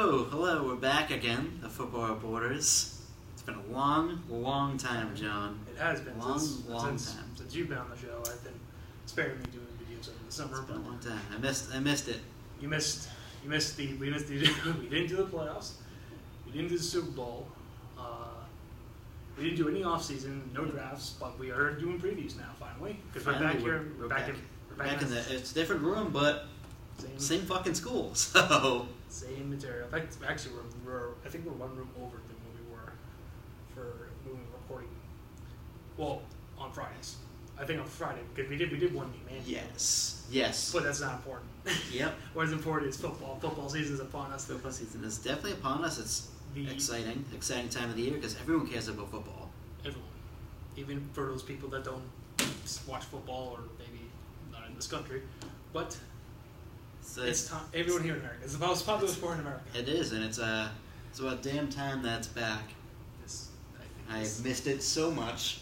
Hello, we're back again, the Football Reporters. It's been a long time, John. It has been long time. Since You've been on the show. I've been sparing me doing videos over the summer. It's been a long time. I missed it. We missed we didn't do the playoffs. We didn't do the Super Bowl. We didn't do any off season, no drafts, but we are doing previews now finally because we're back here. We're back in the. It's a different room, but same fucking school. So same material. In fact, actually, I think we're one room over than what we were for when we were recording. Well, on Fridays. I think on Friday because we did one game. Yes. But that's not important. Yep. What is important is football. Football season is upon us. Football season is definitely upon us. It's exciting time of the year because everyone cares about football. Everyone, even for those people that don't watch football or maybe not in this country, but it's time. Everyone here in America. It's the most popular sport in America. It is, and it's about damn time that's back. I've missed it so much.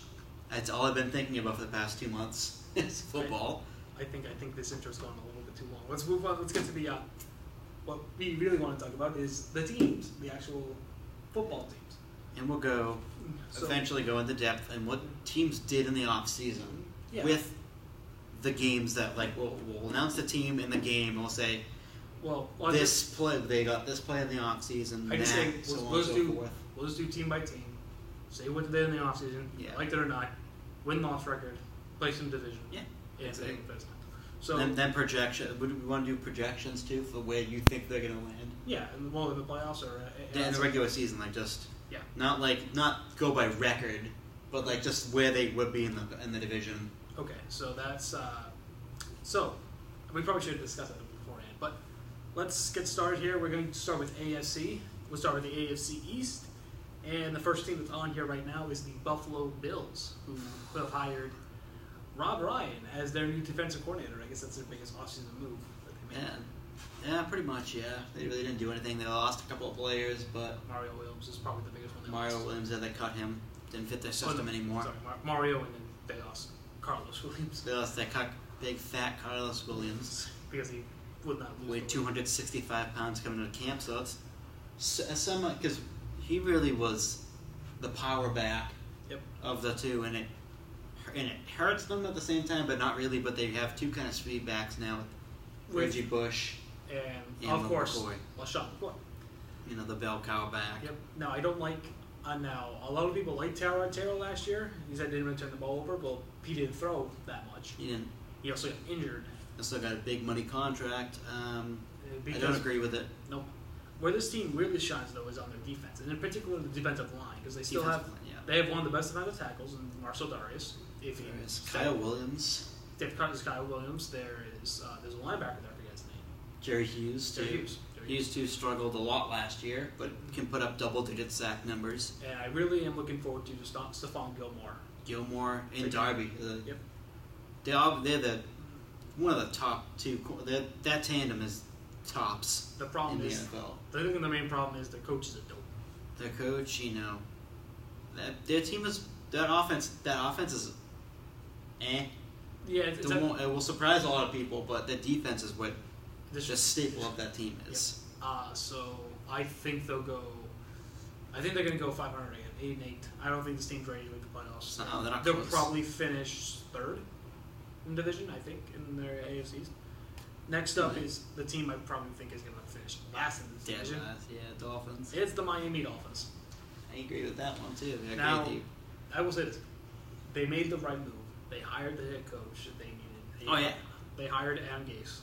That's all I've been thinking about for the past 2 months. Is football. I think this intro's gone a little bit too long. Let's move on. Let's get to the what we really want to talk about is the teams, the actual football teams. And we'll eventually go into depth and what teams did in the off season with the games that we'll announce the team in the game and we'll say they got this play in the off season. I just say we'll just do team by team. Say what they did in the off season, liked it or not, win-loss record, place in division. Yeah. Exactly. So then projection. Would we want to do projections too for where you think they're going to land? Yeah, in the playoffs or in the regular season, not go by record, but just where they would be in the division. Okay, so that's so we probably should have discussed that beforehand, but let's get started here. We're going to start with AFC. We'll start with the AFC East, and the first team that's on here right now is the Buffalo Bills, who have hired Rob Ryan as their new defensive coordinator. I guess that's their biggest offseason move that they made. Yeah, pretty much, yeah. They really didn't do anything. They lost a couple of players, but Mario Williams is probably the biggest one. Mario Williams, they cut him. Didn't fit their system anymore. Sorry, Mario, and then they lost Carlos Williams. They lost that big, fat Carlos Williams. Because he would not lose. Weighed 265 pounds coming to camp, so it's somewhat, because he really was the power back of the two, and it hurts them at the same time, but not really. But they have two kind of speed backs now with Reggie Bush and of course LaShawn McCoy. The bell cow back. Yep. Now I don't like. Now a lot of people liked Terrell last year. He said he didn't really turn the ball over, but he didn't throw that much. He didn't. He also got injured. Also got a big money contract. I don't agree with it. Nope. Where this team really shines though is on their defense, and in particular the defensive line, because they still have one of the best defensive tackles in Marcel Darius. There's Kyle Williams. There's Kyle Williams. There's a linebacker there. I forget his name. Jerry Hughes. Hughes too struggled a lot last year, but can put up double-digit sack numbers. And I really am looking forward to Stephon Gilmore. Gilmore and Darby. Yep. They're one of the top two. That tandem is tops. The problem in is the NFL. I think the main problem is their coach is a dope. Their coach, their team is that offense. That offense is. Yeah, it will surprise a lot of people, but the defense is what the staple of that team is. Yep. So I think they'll go. I think they're going to go 500 again, 8-8. I don't think this team's ready to make the playoffs. No, they're not. They'll probably finish third in division. I think in their AFCs. Next up is the team I probably think is going to finish last in this division. Dolphins. It's the Miami Dolphins. I agree with that one too. Now, I will say this: they made the right move. They hired the head coach that they needed. They hired Adam Gase.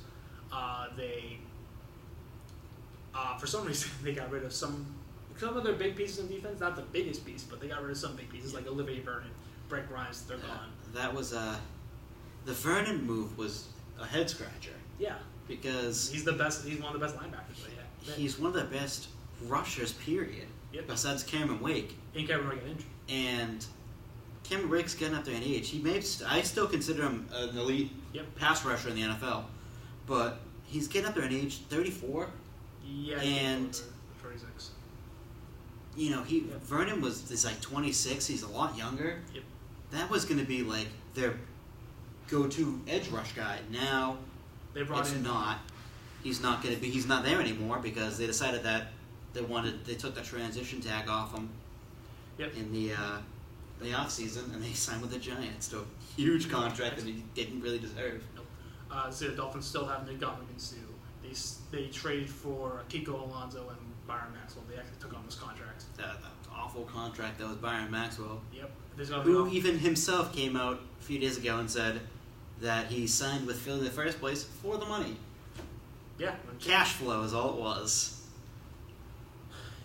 For some reason, they got rid of some of their big pieces in defense. Not the biggest piece, but they got rid of some big pieces like Olivier Vernon, Brett Grimes. They're gone. That was the Vernon move was a head scratcher. Yeah, because he's the best. He's one of the best linebackers. He's one of the best rushers. Period. Yep. Besides Cameron Wake. And Cameron Wake got injured. And Cameron Wake's getting up there in age. I still consider him an elite pass rusher in the NFL, but he's getting up there in age, 34. Yeah, and 36. Vernon is like 26. He's a lot younger. Yep. That was going to be like their go-to edge rush guy. Now they brought it's not. He's not going to be. He's not there anymore because they decided that They took the transition tag off him. Yep. In the offseason, and they signed with the Giants to a huge contract that he didn't really deserve. Nope. So the Dolphins still have Nick Sue. They traded for Kiko Alonso and Byron Maxwell. They actually took on this contract. That awful contract that was Byron Maxwell. Yep. Who even himself came out a few days ago and said that he signed with Philly in the first place for the money. Yeah. Cash flow is all it was.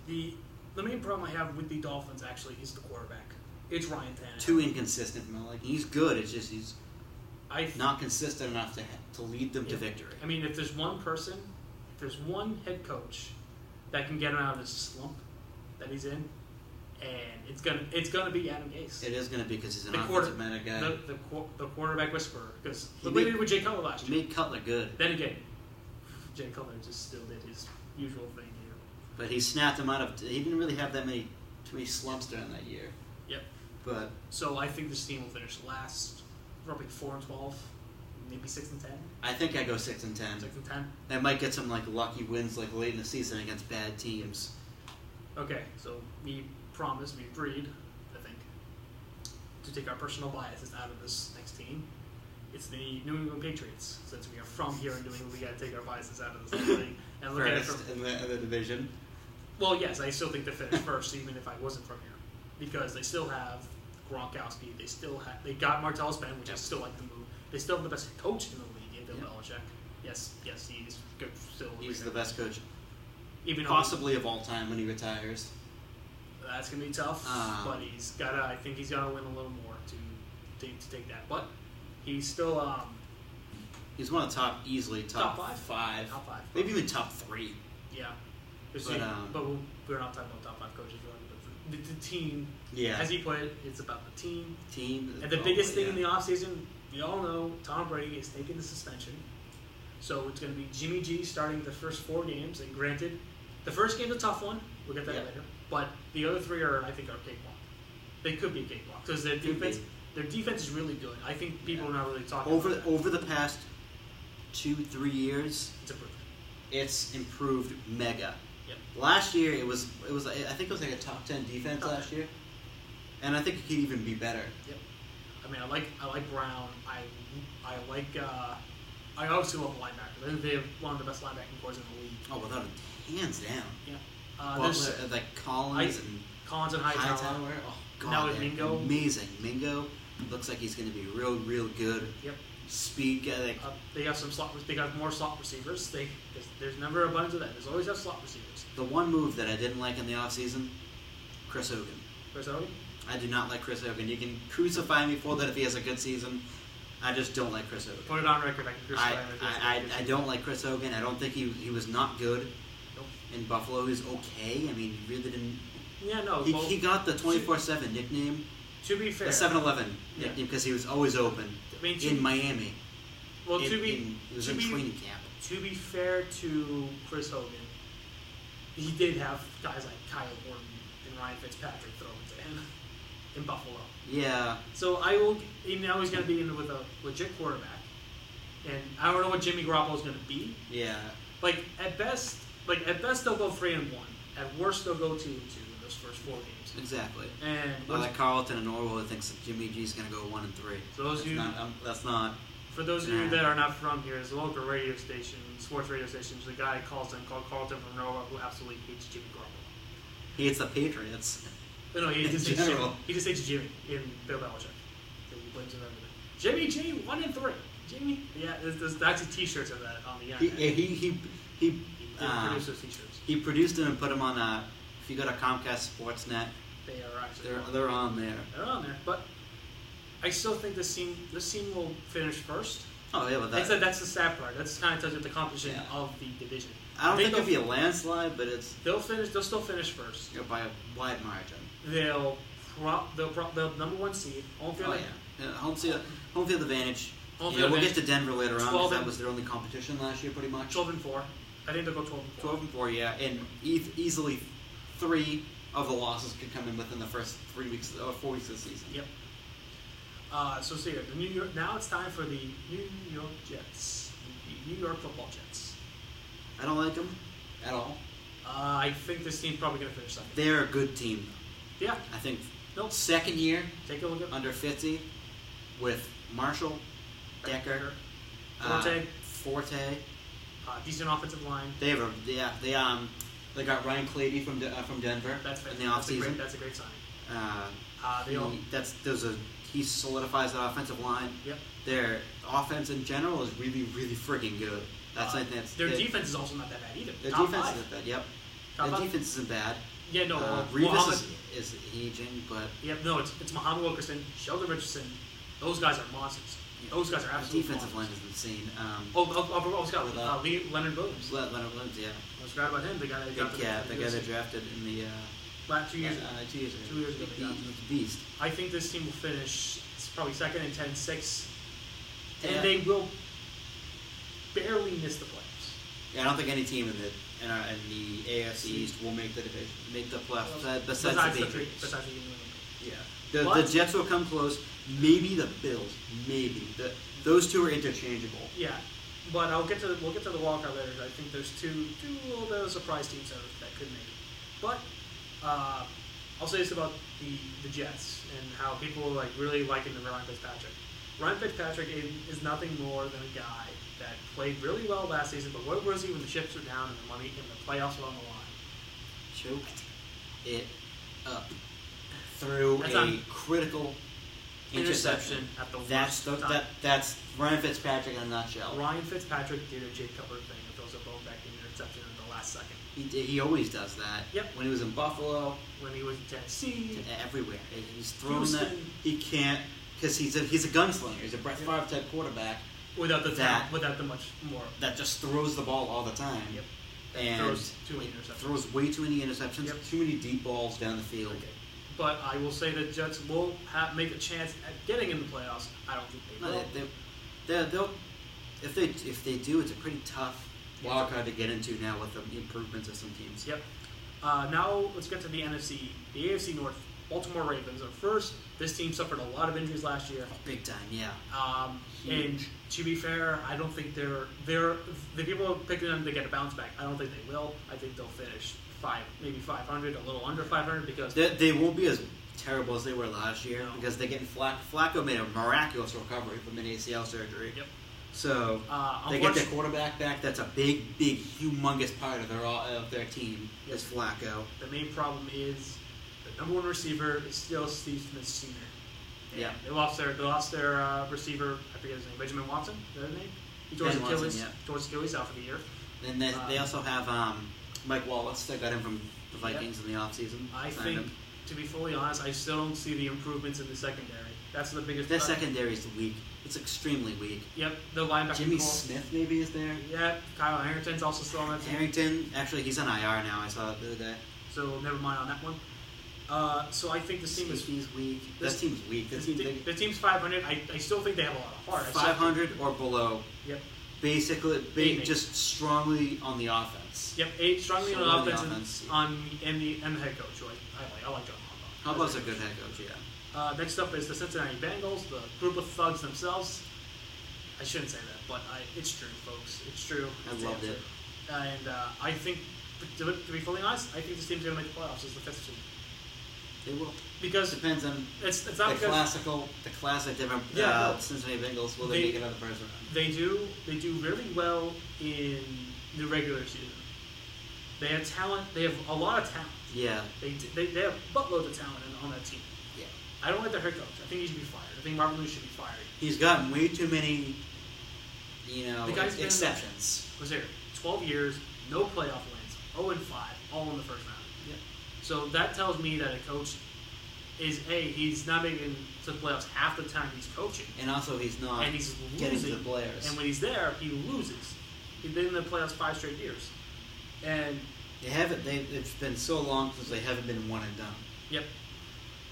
The main problem I have with the Dolphins actually is the quarterback. It's Ryan Tannehill. Too inconsistent, man. Like, he's good. It's just he's not consistent enough to lead them to victory. I mean, if there's one head coach that can get him out of this slump that he's in, and it's gonna be Adam Gase. It is gonna be because he's an offensive-minded guy. The quarterback whisperer. Because look what he did with Jay Cutler last year. He made Cutler good. Then again, Jay Cutler just still did his usual thing here. But he snapped him out of. He didn't really have too many slumps during that year. Yep. But so I think this team will finish last, probably 4-12, maybe 6-10. I think I go 6-10. 6-10. I might get some lucky wins late in the season against bad teams. Okay, so we agreed, I think, to take our personal biases out of this next team. It's the New England Patriots. Since we are from here in New England, we got to take our biases out of this thing and look at it from in the division. Well, yes, I still think they finish first, even if I wasn't from here, because they still have Gronkowski. They got Martellus Bennett, which I still like the move. They still have the best coach in the league, in Bill Belichick. Yes, he's good. He's the best coach, even possibly of all time when he retires. That's gonna be tough, but I think he's gotta win a little more to take that. But he's still he's one of the easily top five, maybe even top 3. Yeah, but we're not talking about top 5 coaches. But the team, yeah, as he put it, it's about the team. And the probably, biggest thing in the offseason, we all know Tom Brady is taking the suspension, so it's going to be Jimmy G starting the first 4 games. And granted, the first game's a tough one. We'll get that later. But the other 3 I think are cakewalk. They could be a cakewalk because their defense is really good. I think people are not really talking about that. Over the past 2-3 years, it's improved. It's improved mega. Yep. Last year it was I think it was a top 10 defense last year, and I think it could even be better. Yep. I mean, I like Brown. I obviously love the linebacker. They have one of the best linebacking corps in the league. Oh, without hands down. Yeah. There's Collins and Hightower. Oh God, now with Mingo. Amazing. Mingo looks like he's going to be real good. Yep. Speed guy. They have some slot. They got more slot receivers. There's never a bunch of that. There's always have slot receivers. The one move that I didn't like in the offseason, Chris Hogan. Chris Hogan? I do not like Chris Hogan. You can crucify me for that if he has a good season. I just don't like Chris Hogan. Put it on record. I can crucify him. I don't like Chris Hogan. I don't think he was not good. Nope. In Buffalo. He was okay. I mean, he really didn't. Yeah, no. He got the 24/7 nickname. To be fair, the 7-Eleven nickname because he was always open. In Miami. Well, he was in training camp. To be fair to Chris Hogan, he did have guys like Kyle Orton and Ryan Fitzpatrick thrown to him in Buffalo. Yeah. So now he's going to be in with a legit quarterback, and I don't know what Jimmy Garoppolo is going to be. Yeah. At best they'll go 3-1. At worst they'll go 2-2 in those first 4 games. Exactly. And like Carlton and Norwood thinks that Jimmy G's going to go 1-3. So that's not. For those of you that are not from here, there's a local radio station, sports radio station. There's a guy called Carlton from Norwood who absolutely hates Jimmy Garoppolo. He hates the Patriots. No, he just hates Jimmy. He just hates Jimmy in Bill Belichick. So he blames him for everything. Jimmy G 1-3. Jimmy. Yeah, there's actually T-shirts of that on the internet. He produced those T-shirts. He produced them and put them on. If you go to Comcast Sportsnet, they are actually they're on there. They're on there, but I still think this team will finish first. Oh yeah, but that's the sad part. That's kind of tells you the composition of the division. I don't think it'll be a landslide, but they'll still finish first. By a wide margin. They'll number 1 seed. Home field advantage. We'll get to Denver later on because that was their only competition last year, pretty much. 12-4. I think they'll go 12-4. 12-4, yeah, and easily 3 of the losses could come in within the first 4 weeks of the season. Yep. So see here, now it's time for the New York Jets, the New York Football Jets. I don't like them at all. I I think this team's probably going to finish second. They're a good team. Yeah. I think Nope. second year Take a look at under 50 with Marshall, Decker, Forte. Decent offensive line. They got Ryan Clady from Denver in the offseason. That's a great signing. He solidifies that offensive line. Yep. Their offense in general is really, really freaking good. Their defense is also not that bad either. Their Top defense five. isn't bad. Yep. Top Their five. defense isn't bad. Yeah, no. Revis is aging, but it's Muhammad Wilkerson, Sheldon Richardson. Those guys are monsters. Those guys are absolute defensive monsters. line is insane. Leonard Williams. Leonard Williams, yeah. I was forgot about him. The guy that the guy they drafted in the 2 years ago. 2 years ago. 2 years ago, they got him. Beast. I think this team will finish probably second and 10-6, Yeah. and they will barely miss the playoffs. Yeah, I don't think any team in the AFC East will make the playoffs besides the Patriots. Besides the New England. Yeah, the Jets will come close. Maybe the Bills. Maybe those two are interchangeable. Yeah, but we'll get to the wild card later. I think there's two little bit of surprise teams that could make it. But I'll say this about the Jets and how people are really liking the Ryan Fitzpatrick. Ryan Fitzpatrick is nothing more than a guy that played really well last season, but where was he when the chips were down and the money in the playoffs were on the line? Choked it up through critical interception at the worst time. That's Ryan Fitzpatrick in a nutshell. Ryan Fitzpatrick did a Jake Cutler thing and throws a ball back in interception at the last second. He always does that. Yep. When he was in Buffalo. When he was in Tennessee. Everywhere. He's thrown Houston. that. He can't because he's a gunslinger. He's a Brett Favre type quarterback. Without the much more. That just throws the ball all the time. Yep. And throws too many interceptions. Throws way too many interceptions. Yep. Too many deep balls down the field. Okay. But I will say that Jets will make a chance at getting in the playoffs. I don't think they will. If they do, it's a pretty tough wild card to get into now with the improvements of some teams. Yep. Now let's get to the NFC. The AFC North. Baltimore Ravens are first. This team suffered a lot of injuries last year. Big time, yeah. And to be fair, I don't think the people are picking them to get a bounce back. I don't think they will. I think they'll finish maybe 500, a little under 500 because they won't be as terrible as they were last year because they're getting Flacco made a miraculous recovery from an ACL surgery. Yep. So they get their quarterback back. That's a big, humongous part of their team. Yep. Is Flacco. The main problem is the number one receiver is still Steve Smith Sr. Yeah. They lost their receiver. I forget his name. Benjamin Watson. Is that his name? He tore his Achilles out for the year. And they also have Mike Wallace. They got him from the Vikings in the offseason. I think, to be fully honest, I still don't see the improvements in the secondary. That's the biggest. Their secondary is weak. It's extremely weak. Yep, the linebacker. Jimmy Smith maybe is there. Yeah, Kyle Harrington's also still on that team. Harrington, actually, he's on IR now. I saw it the other day. So never mind on that one. So I think this team is weak. That team's weak. The team's 500. I still think they have a lot of heart. 500 or below. Yep. Basically, just strongly on the offense. Yep, strongly on the offense and the head coach. I like John Harbaugh. Harbaugh's a good head coach, yeah. Next up is the Cincinnati Bengals, the group of thugs themselves. I shouldn't say that, but it's true, folks. It's true. I loved it. And I think, to be fully honest, I think this team's going to make the playoffs as the fifth seed. They will. Because depends on it's not the classic different Cincinnati Bengals. Will they make it on the first round? They do really well in the regular season. They have talent. They have a lot of talent. Yeah. They have buttloads of talent on that team. Yeah. I don't like their head coach. I think he should be fired. I think Marvin Lewis should be fired. He's gotten way too many, the guy's exceptions. Was there 12 years, no playoff wins, 0-5, all in the first round. Yeah. So that tells me that a coach is he's not making to the playoffs half the time he's coaching, and also he's not and he's losing, getting to the players. And when he's there, he loses. He's been in the playoffs 5 straight years, and it's been so long since they haven't been one and done. Yep.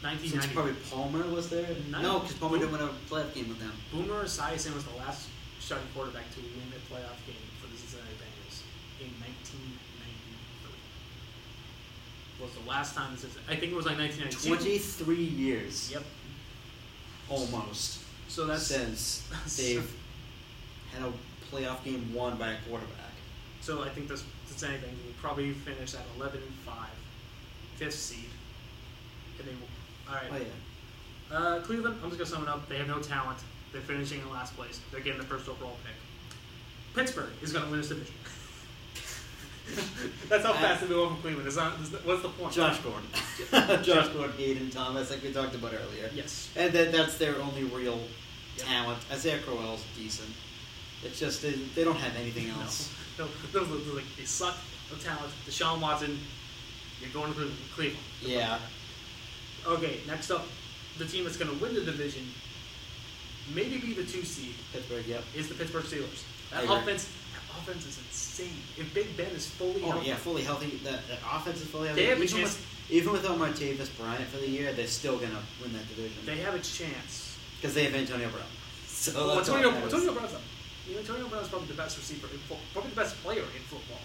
1990. Since probably Palmer was there. No, because Palmer didn't win a playoff game with them. Boomer Esiason was the last starting quarterback to win a playoff game for the Cincinnati Bengals in 1993. Was the last time I think it was like 1992. 23 years. Yep. Almost. So that's since they've had a playoff game won by a quarterback. So I think that's anything. We'll probably finish at 11-5, 5th seed. And they will. All right. Oh, yeah. Cleveland, I'm just going to sum it up. They have no talent. They're finishing in last place. They're getting the first overall pick. Pittsburgh is going to win this division. That's how fast they go from Cleveland. What's the point? Josh Gordon. Josh Gordon, Aiden Thomas, like we talked about earlier. Yes. And that's their only real talent. Isaiah Crowell's decent. It's just they don't have anything else. No, they suck. No talent. Deshaun Watson, you're going to Cleveland. Yeah. Okay, next up, the team that's going to win the division, maybe be the 2 seed. Pittsburgh, yep. Is the Pittsburgh Steelers. That offense is insane. If Big Ben is fully healthy. Oh, yeah, fully healthy. The offense is fully healthy. They have a chance. Even without Martavis Bryant for the year, they're still going to win that division. They have a chance. Because they have Antonio Brown. So Antonio Brown's up. Antonio Brown's probably the best receiver in football. Probably the best player in football.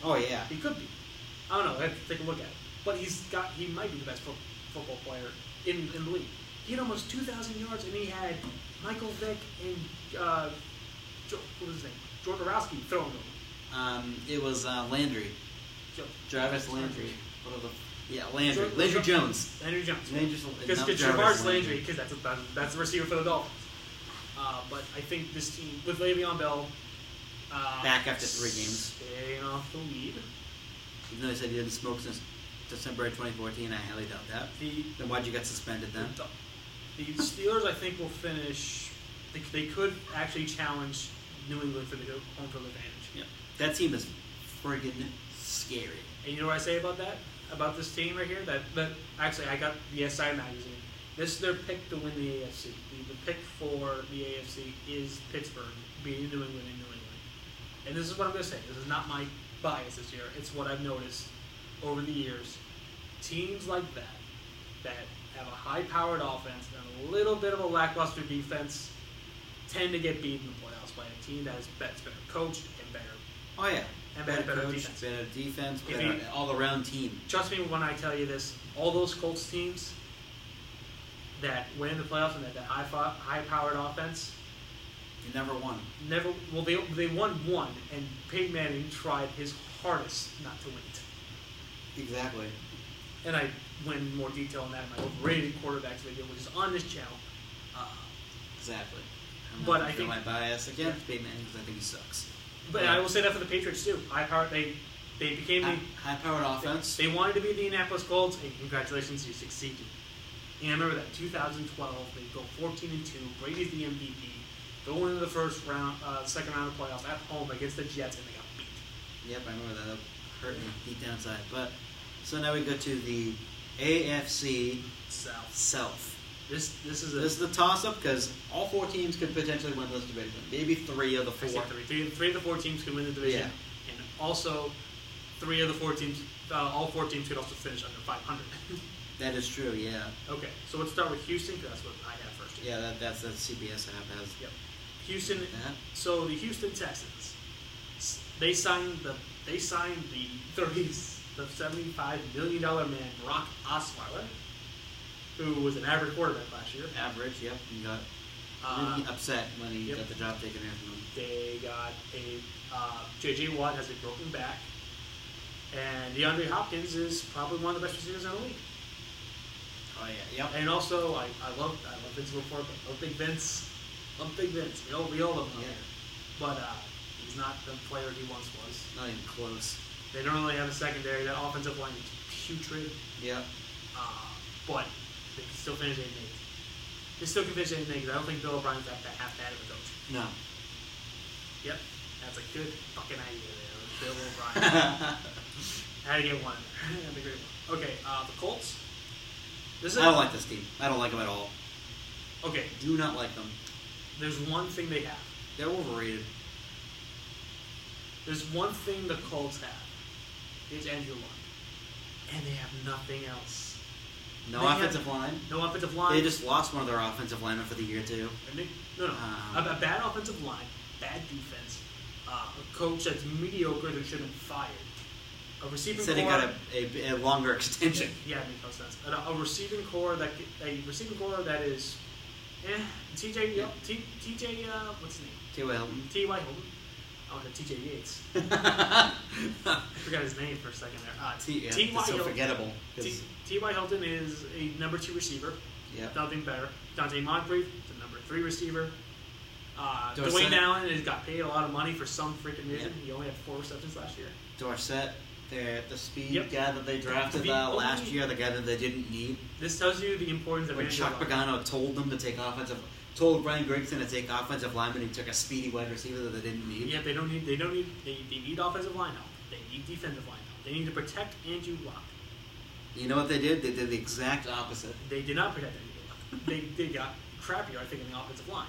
Oh, yeah. He could be. I don't know. I have to take a look at it. But he might be the best football player in the league. He had almost 2,000 yards, and he had Michael Vick and what was his name? Jordan Borowski throwing him. It was Landry. Jarvis Landry. Landry. Landry Jones. Landry Jones. Because Jarvis Landry, because that's the receiver for the Dolphins. But I think this team, with Le'Veon Bell... back after 3 games. Staying off the lead. Even though they said he didn't smoke since December 2014, I highly doubt that. Then why'd you get suspended then? The Steelers, I think, will finish... They could actually challenge New England for the home field advantage. Yeah. That team is friggin' scary. And you know what I say about that? About this team right here? That actually, I got the SI magazine. This is their pick to win the AFC. The pick for the AFC is Pittsburgh beating New England in New England. And this is what I'm going to say. This is not my bias this year. It's what I've noticed over the years. Teams like that have a high-powered offense and a little bit of a lackluster defense, tend to get beat in the playoffs by a team that's better coached and better. Oh, yeah. And better defense. Better defense, better all-around team. Trust me when I tell you this, all those Colts teams that win the playoffs and that high-powered offense... You never won. Well, they won one, and Peyton Manning tried his hardest not to win it. Exactly. And I went in more detail on that in my overrated quarterbacks video, which is on this channel. Exactly. But I think my bias against Peyton Manning because I think he sucks. But I will say that for the Patriots too. They became the high-powered offense. They wanted to be the Indianapolis Colts, and congratulations, you succeeded. And I remember that 2012, they go 14-2. Brady's the MVP. Go into the second round of playoffs at home against the Jets, and they got beat. Yep, I remember that. That hurt me deep down inside. But so now we go to the AFC South. This is the toss-up because all 4 teams could potentially win this division. Maybe 3 of the 4. Three of the 4 teams could win the division, and also 3 of the 4 teams. All 4 teams could also finish under 500. That is true. Yeah. Okay, so let's start with Houston because that's what I have first. Yeah, that's the CBS app has. Yep. Houston. So the Houston Texans, they signed the $75 million man Brock Osweiler, who was an average quarterback last year. Average, yep. He got really upset when he got the job taken away from him. They got J.J. Watt has a broken back, and DeAndre Hopkins is probably one of the best receivers in the league. Oh yeah, yep. And also, I love Vince Wilfork. I love Big Vince. Love Big Vince. We all love him. Yeah. But he's not the player he once was. Not even close. They don't really have a secondary. That offensive line is putrid. Yeah. But they can still finish 8-8. They still can finish 8-8 because I don't think Bill O'Brien's that half bad of a coach. No. Yep. That's a good fucking idea there. Bill O'Brien. Had to get one. That'd be a great one. Okay, the Colts. I don't like this team. I don't like them at all. Okay. Do not like them. There's one thing they have. They're overrated. There's one thing the Colts have. It's Andrew Luck. And they have nothing else. No offensive line. No offensive line. They just lost one of their offensive linemen for the year, too. No. A bad offensive line, bad defense, a coach that's mediocre that should have been fired. A receiving core. Said he got a longer extension. Yeah, it makes no sense. A receiving core that is, TJ, what's his name? T.Y. Hilton. T.Y. Hilton. I was at TJ Yates. I forgot his name for a second there. T.Y. so forgettable. T.Y. Hilton is a number 2 receiver. Yep. Nothing better. Dante Moncrief is a number 3 receiver. Dorsett. Dwayne Allen has got paid a lot of money for some freaking reason. He only had 4 receptions last year. Dorsett, the speed guy that they drafted last year, the guy that they didn't need. This tells you the importance of when Chuck Pagano told them to take told Brian Grigson to take offensive lineman, he took a speedy wide receiver that they didn't need. Yeah, they need offensive line help. They need defensive line help. They need to protect Andrew Luck. You know what they did? They did the exact opposite. They did not protect Andrew Luck. They got crappier, I think, in the offensive line.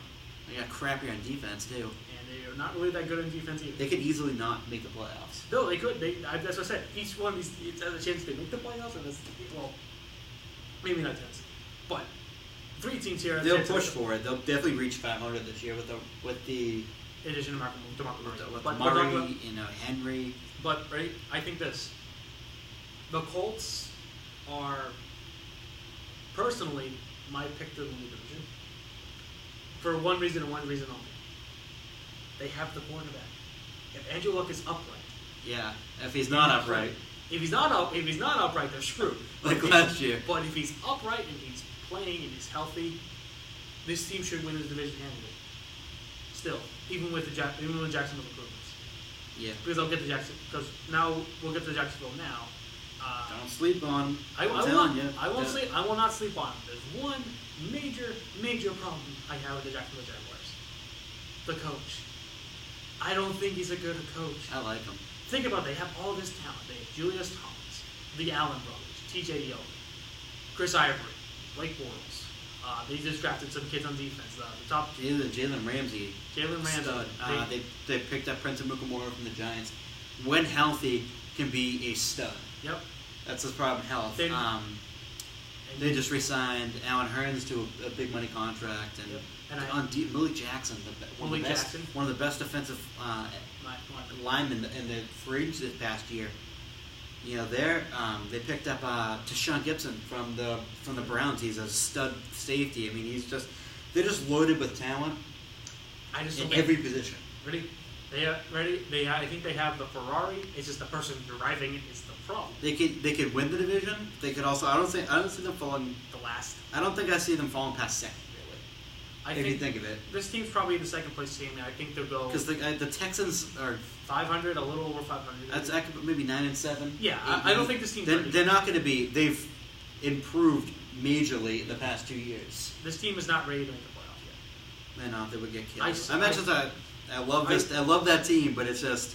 They got crappier on defense, too. And they are not really that good on defense either. They could easily not make the playoffs. No, they could. That's what I said. Each one of these has a chance to make the playoffs, and maybe not Tennessee. But 3 teams here. They'll push for it. They'll definitely reach 500 this year with the addition of DeMarco Murray. With Murray, Henry. But I think this. The Colts are personally my pick to win the division. For one reason and one reason only. They have the quarterback. If Andrew Luck is upright. Yeah. If he's not upright. If he's not upright, they're screwed. Like last year. But if he's upright and he's playing and he's healthy, this team should win this division handily. Still, even with Jacksonville improvements. Yeah. Because I'll get to Jackson. Because now we'll get to Jacksonville now. Don't sleep on. I will not sleep on him. There's one major problem I have with the Jacksonville Jaguars. The coach. I don't think he's a good coach. I like him. Think about it. They have all this talent. They have Julius Thomas, the Allen brothers, T.J. Yeldon, Chris Ivory, Blake Bortles. They just drafted some kids on defense. The top Jalen Ramsey. Stud. They picked up Prince Amukamara from the Giants. When healthy, can be a stud. Yep. That's his problem, health. They just re-signed Alan Hearns to a big money contract, and Willie Jackson, one of the best defensive linemen in the free agency this past year. You know, they picked up Tashawn Gibson from the Browns. He's a stud safety. I mean, they're just loaded with talent in every position. Ready? I think they have the Ferrari. It's just the person driving it is the problem. They could win the division. They could also. I don't see them falling the last. I don't think I see them falling past second. Really, if you think of it, this team's probably the second place team. I think they'll go because the Texans are 500, a little over 500. That's maybe 9-7. Yeah, I don't think this team's. They're not going to be. They've improved majorly in the past 2 years. This team is not ready to make the playoffs yet. They're not. They would get killed. I love this. I love that team, but it's just.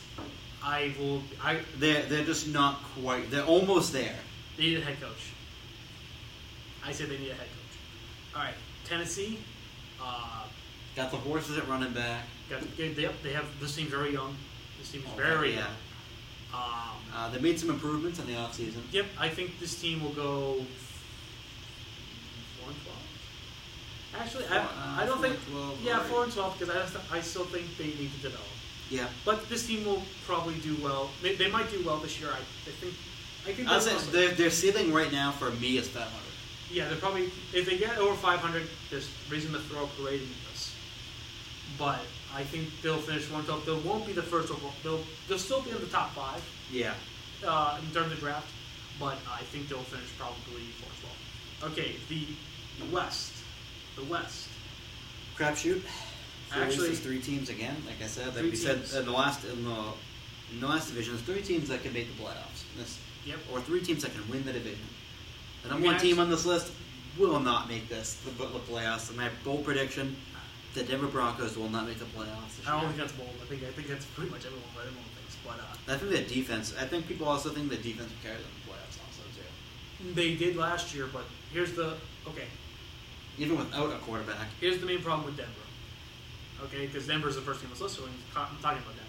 They're just not quite. They're almost there. They need a head coach. I said they need a head coach. All right, Tennessee. Got the horses at running back. They have. This team's very young. This team is very young. They made some improvements in the offseason. Yep, I think this team will go 4-12. Actually, I don't think. 4-12 because I still think they need to develop. Yeah, but this team will probably do well. They might do well this year. I think. I'd say their ceiling right now for me is 500. Yeah, they're probably if they get over 500, there's reason to throw a parade in this. But I think they'll finish 1-12. They won't be the first overall. They'll still be in the top 5. Yeah. In terms of draft, but I think they'll finish probably 4-12. Okay, the West. The West. Crapshoot. Actually, there's 3 teams again. Like I said, we said in the last division, there's 3 teams that can make the playoffs. Or 3 teams that can win the division. The number 1 team on this list will not make the playoffs. And my bold prediction: the Denver Broncos will not make the playoffs this year. I don't think that's bold. I think that's pretty much what everyone thinks. But I think that defense. I think people also think the defense will carry them in the playoffs also too. They did last year, but here's the Even without a quarterback. Here's the main problem with Denver. Okay, because Denver's the first team on this list, so I'm talking about Denver.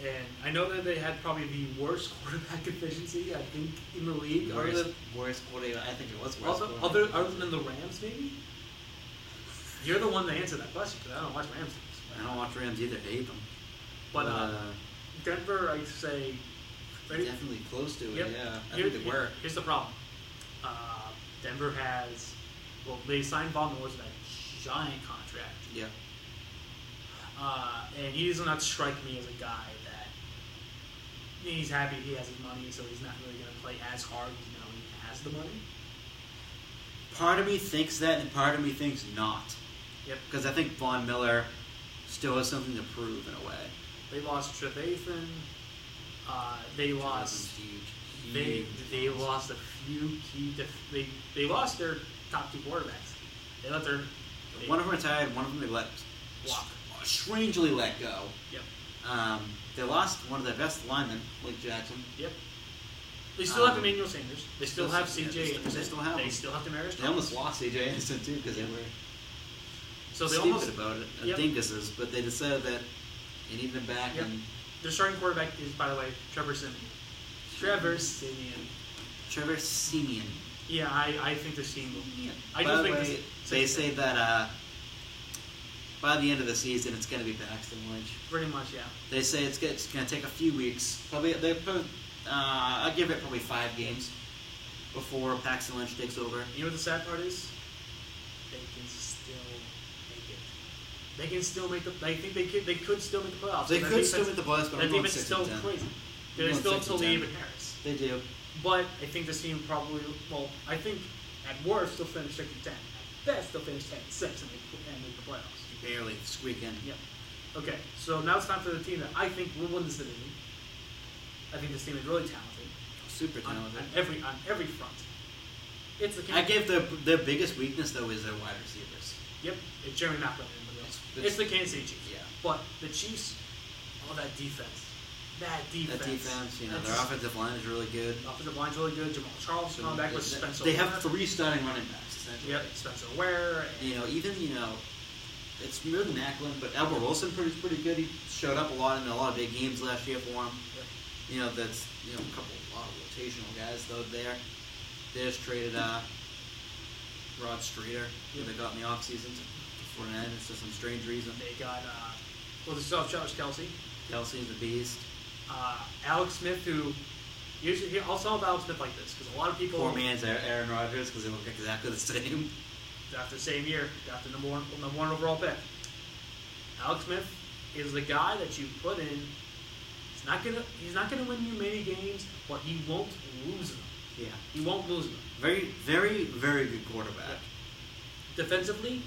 And I know that they had probably the worst quarterback efficiency, I think, in the league. Worst quarterback. I think it was worst. Other than the Rams, maybe. You're the one to answer that question because I don't watch Rams games. I don't watch Rams either. I hate them. But Denver, I'd say. Definitely close to it. Yep. Yeah, I think they were. Here's the problem. Denver has. Well, they signed Von Miller to that giant contract. Yeah. And he does not strike me as a guy that he's happy he has his money, so he's not really going to play as hard even though he has the money. Part of me thinks that, and part of me thinks not. Yep. Because I think Von Miller still has something to prove in a way. They lost Trevathan. They lost. Huge. They lost a few key. They lost their top 2 quarterbacks. They let their. One of them retired. One of them they let walk. Strangely let go. Yep. They lost one of their best linemen, Blake Jackson. Yep. They still have Emmanuel Sanders. They still have C.J. Anderson. They still have. They still have Demaryius. They almost lost C.J. Anderson too because they were. So they stupid almost about it. Yep. Dinkuses, but they decided that they need them back. Yep. And their starting quarterback is, by the way, Trevor Siemian. Trevor Siemian. Yeah, I think the team will. By the way, they say that by the end of the season, it's going to be Paxton Lynch. Pretty much, yeah. They say it's going to take a few weeks. Probably I'll give it probably 5 games before Paxton Lynch takes over. You know what the sad part is? They can still make it. They can still make the. I think they could still make the playoffs. They could still make the playoffs, but I'm going 6-10. It's still crazy. They still have Talib and Harris. They do. But I think this team probably. Well, I think at worst they'll finish 6-10. At best they'll finish 10-6 and make the playoffs. Barely squeak in. Yep. Okay, so now it's time for the team that I think will win this division. I think this team is really talented. Super talented. On every front. It's the. I gave their biggest weakness though is their wide receivers. Yep, it's Jeremy Maclin and everybody else. It's the Kansas City Chiefs. Yeah. But the Chiefs, that defense. That defense. Their offensive line is really good. Offensive line's really good. Jamal Charles coming back with Spencer. They have 3 starting running backs essentially. Yep, Spencer Ware. It's really Macklin, but Albert Wilson pretty good. He showed up a lot in a lot of big games last year for him. Yep. That's a lot of rotational guys though there. They just traded Rod Streeter, who they got in the offseason for an end for some strange reason. They got they still have Travis Kelce. Kelce's a beast. Alex Smith, who usually I'll tell about Alex Smith like this because a lot of people. Poor man's Aaron Rodgers because they look exactly the same. After the same year, after number one overall pick. Alex Smith is the guy that you put in. He's not gonna win you many games, but he won't lose them. Yeah. He won't lose them. Very, very, very good quarterback. Defensively,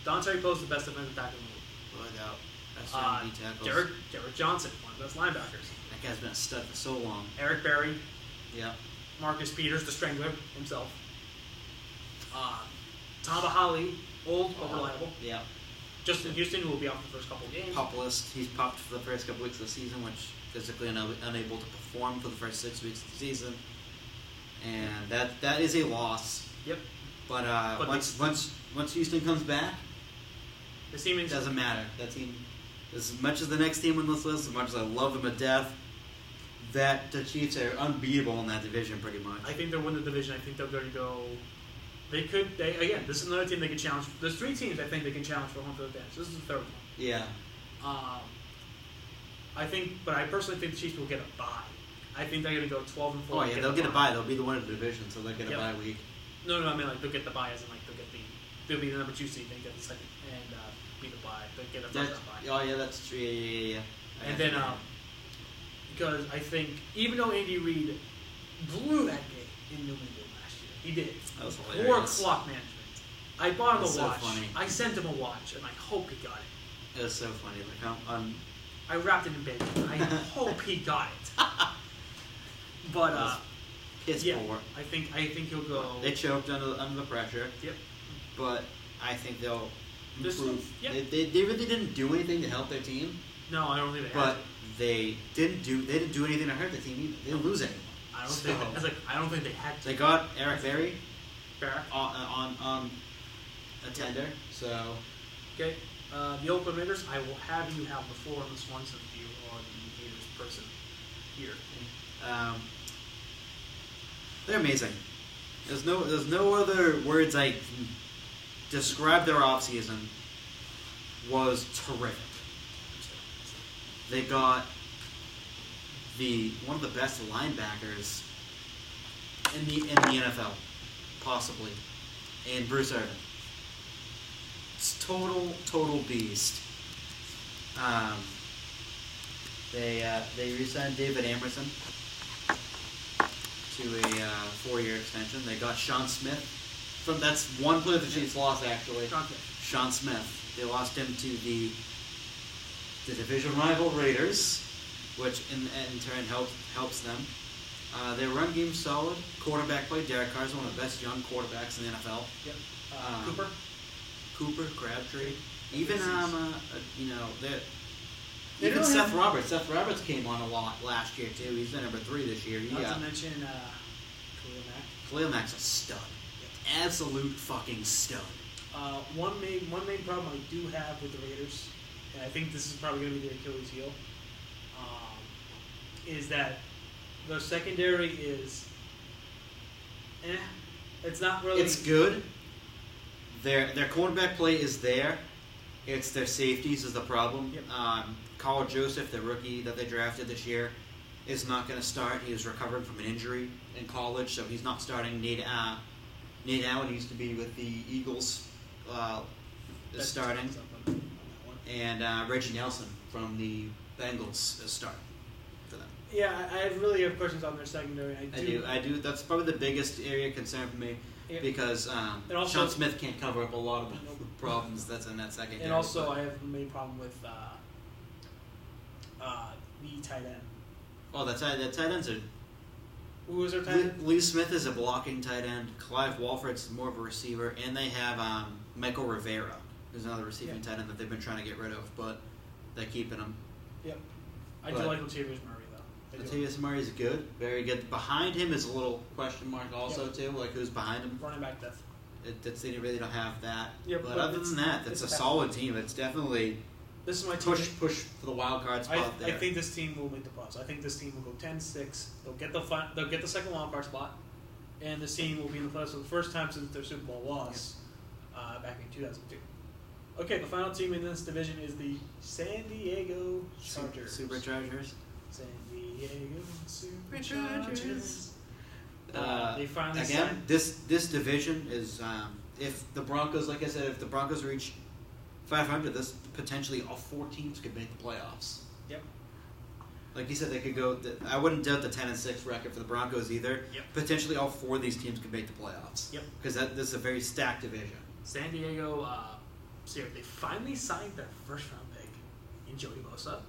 Dante Poe's the best defensive tackle in the league. Look out. That's tackles. Derek Johnson, one of the best linebackers. That guy's been a stud for so long. Eric Berry. Yeah. Marcus Peters, the Strangler himself. Tamba Hali, old but reliable. Yeah. Justin Houston, who will be out for the first couple of games. Populist. He's popped for the first couple weeks of the season, which physically unable to perform for the first 6 weeks of the season. And that is a loss. Yep. But once Houston comes back, the team doesn't matter. That team, as much as the next team on this list, as much as I love them to death, that the Chiefs are unbeatable in that division pretty much. I think they'll win the division. I think they're going to go. Again, this is another team they can challenge. There's 3 teams I think they can challenge for home field advantage. This is the third one. Yeah. But I personally think the Chiefs will get a bye. I think they're going to go 12-4. Oh yeah, they'll get a bye. They'll be the winner of the division, so they'll get a bye week. No, I mean like they'll get the bye as in like they'll be the number 2 seed, they get the second, and be the bye. They'll get a first round bye. Oh yeah, that's true. Yeah. And then because I think even though Andy Reid blew that game in New England last year, he did. That was hilarious. Poor clock management. I bought him a watch. So funny. I sent him a watch, and I hope he got it. It was so funny. Like I wrapped it in bacon. I hope he got it. But piss poor. I think he'll go. They choked under the pressure. Yep. But I think they'll improve. Yep. They really didn't do anything to help their team. No, I don't think they had. But they didn't do anything to hurt the team either. They didn't lose anyone. I don't think they had to. They got Eric Berry Barrett on a tender. So okay. The Oakland Raiders, I will have you have the floor on this one since you are the Raiders person here. They're amazing. There's no other words I can describe their offseason. Was terrific. They got one of the best linebackers in the NFL, possibly, and Bruce Irvin. It's total beast. They re-signed David Amerson to a 4-year extension. They got Sean Smith. That's one player the Chiefs lost, actually. Sean Smith. They lost him to the division rival Raiders, which in turn helps them. Their run game's solid. Quarterback play. Derek Carr's one of the best young quarterbacks in the NFL. Yep. Cooper, Crabtree. Even even Seth Roberts. Seth Roberts came on a lot last year too. He's the number 3 this year. Not to mention Khalil Mack's a stud. Yep. Absolute fucking stud. One main problem I do have with the Raiders, and I think this is probably going to be their Achilles heel, is that their secondary is, it's not really. It's good. Their quarterback play is there. It's their safeties is the problem. Yep. Carl Joseph, the rookie that they drafted this year, is not going to start. He was recovering from an injury in college, so he's not starting. Nate Allen used to be with the Eagles, is starting. And Reggie Nelson from the Bengals is starting for them. Yeah, I really have questions on their secondary. I do. That's probably the biggest area of concern for me. Yep. Because also, Sean Smith can't cover up a lot of the problems that's in that second. And also, I have a main problem with the tight end. Oh, the tight ends are. Who was their tight end? Lee Smith is a blocking tight end. Clive Walford's more of a receiver, and they have Michael Rivera, who's another receiving tight end that they've been trying to get rid of, but they're keeping him. Yep. I do like Latavius Murray though. Latavius Murray is good, very good. Behind him is a little question mark also too, like who's behind him. Running back depth. They really don't have that. Yep, but other than that, it's a solid team. It's definitely this is my push for the wild card spot there. I think this team will make the playoffs. I think this team will go 10-6. They'll get the second wild card spot, and this team will be in the playoffs for the first time since their Super Bowl loss back in 2002. Okay, the final team in this division is the San Diego Chargers. Superchargers. San Diego Superchargers. They finally again. signed. This division is if the Broncos, like I said, if the Broncos reach 500, this potentially all 4 teams could make the playoffs. Yep. Like you said, they could go. I wouldn't doubt the 10-6 record for the Broncos either. Yep. Potentially, all 4 of these teams could make the playoffs. Yep. Because this is a very stacked division. San Diego. They finally signed their first round pick in Joey Bosa.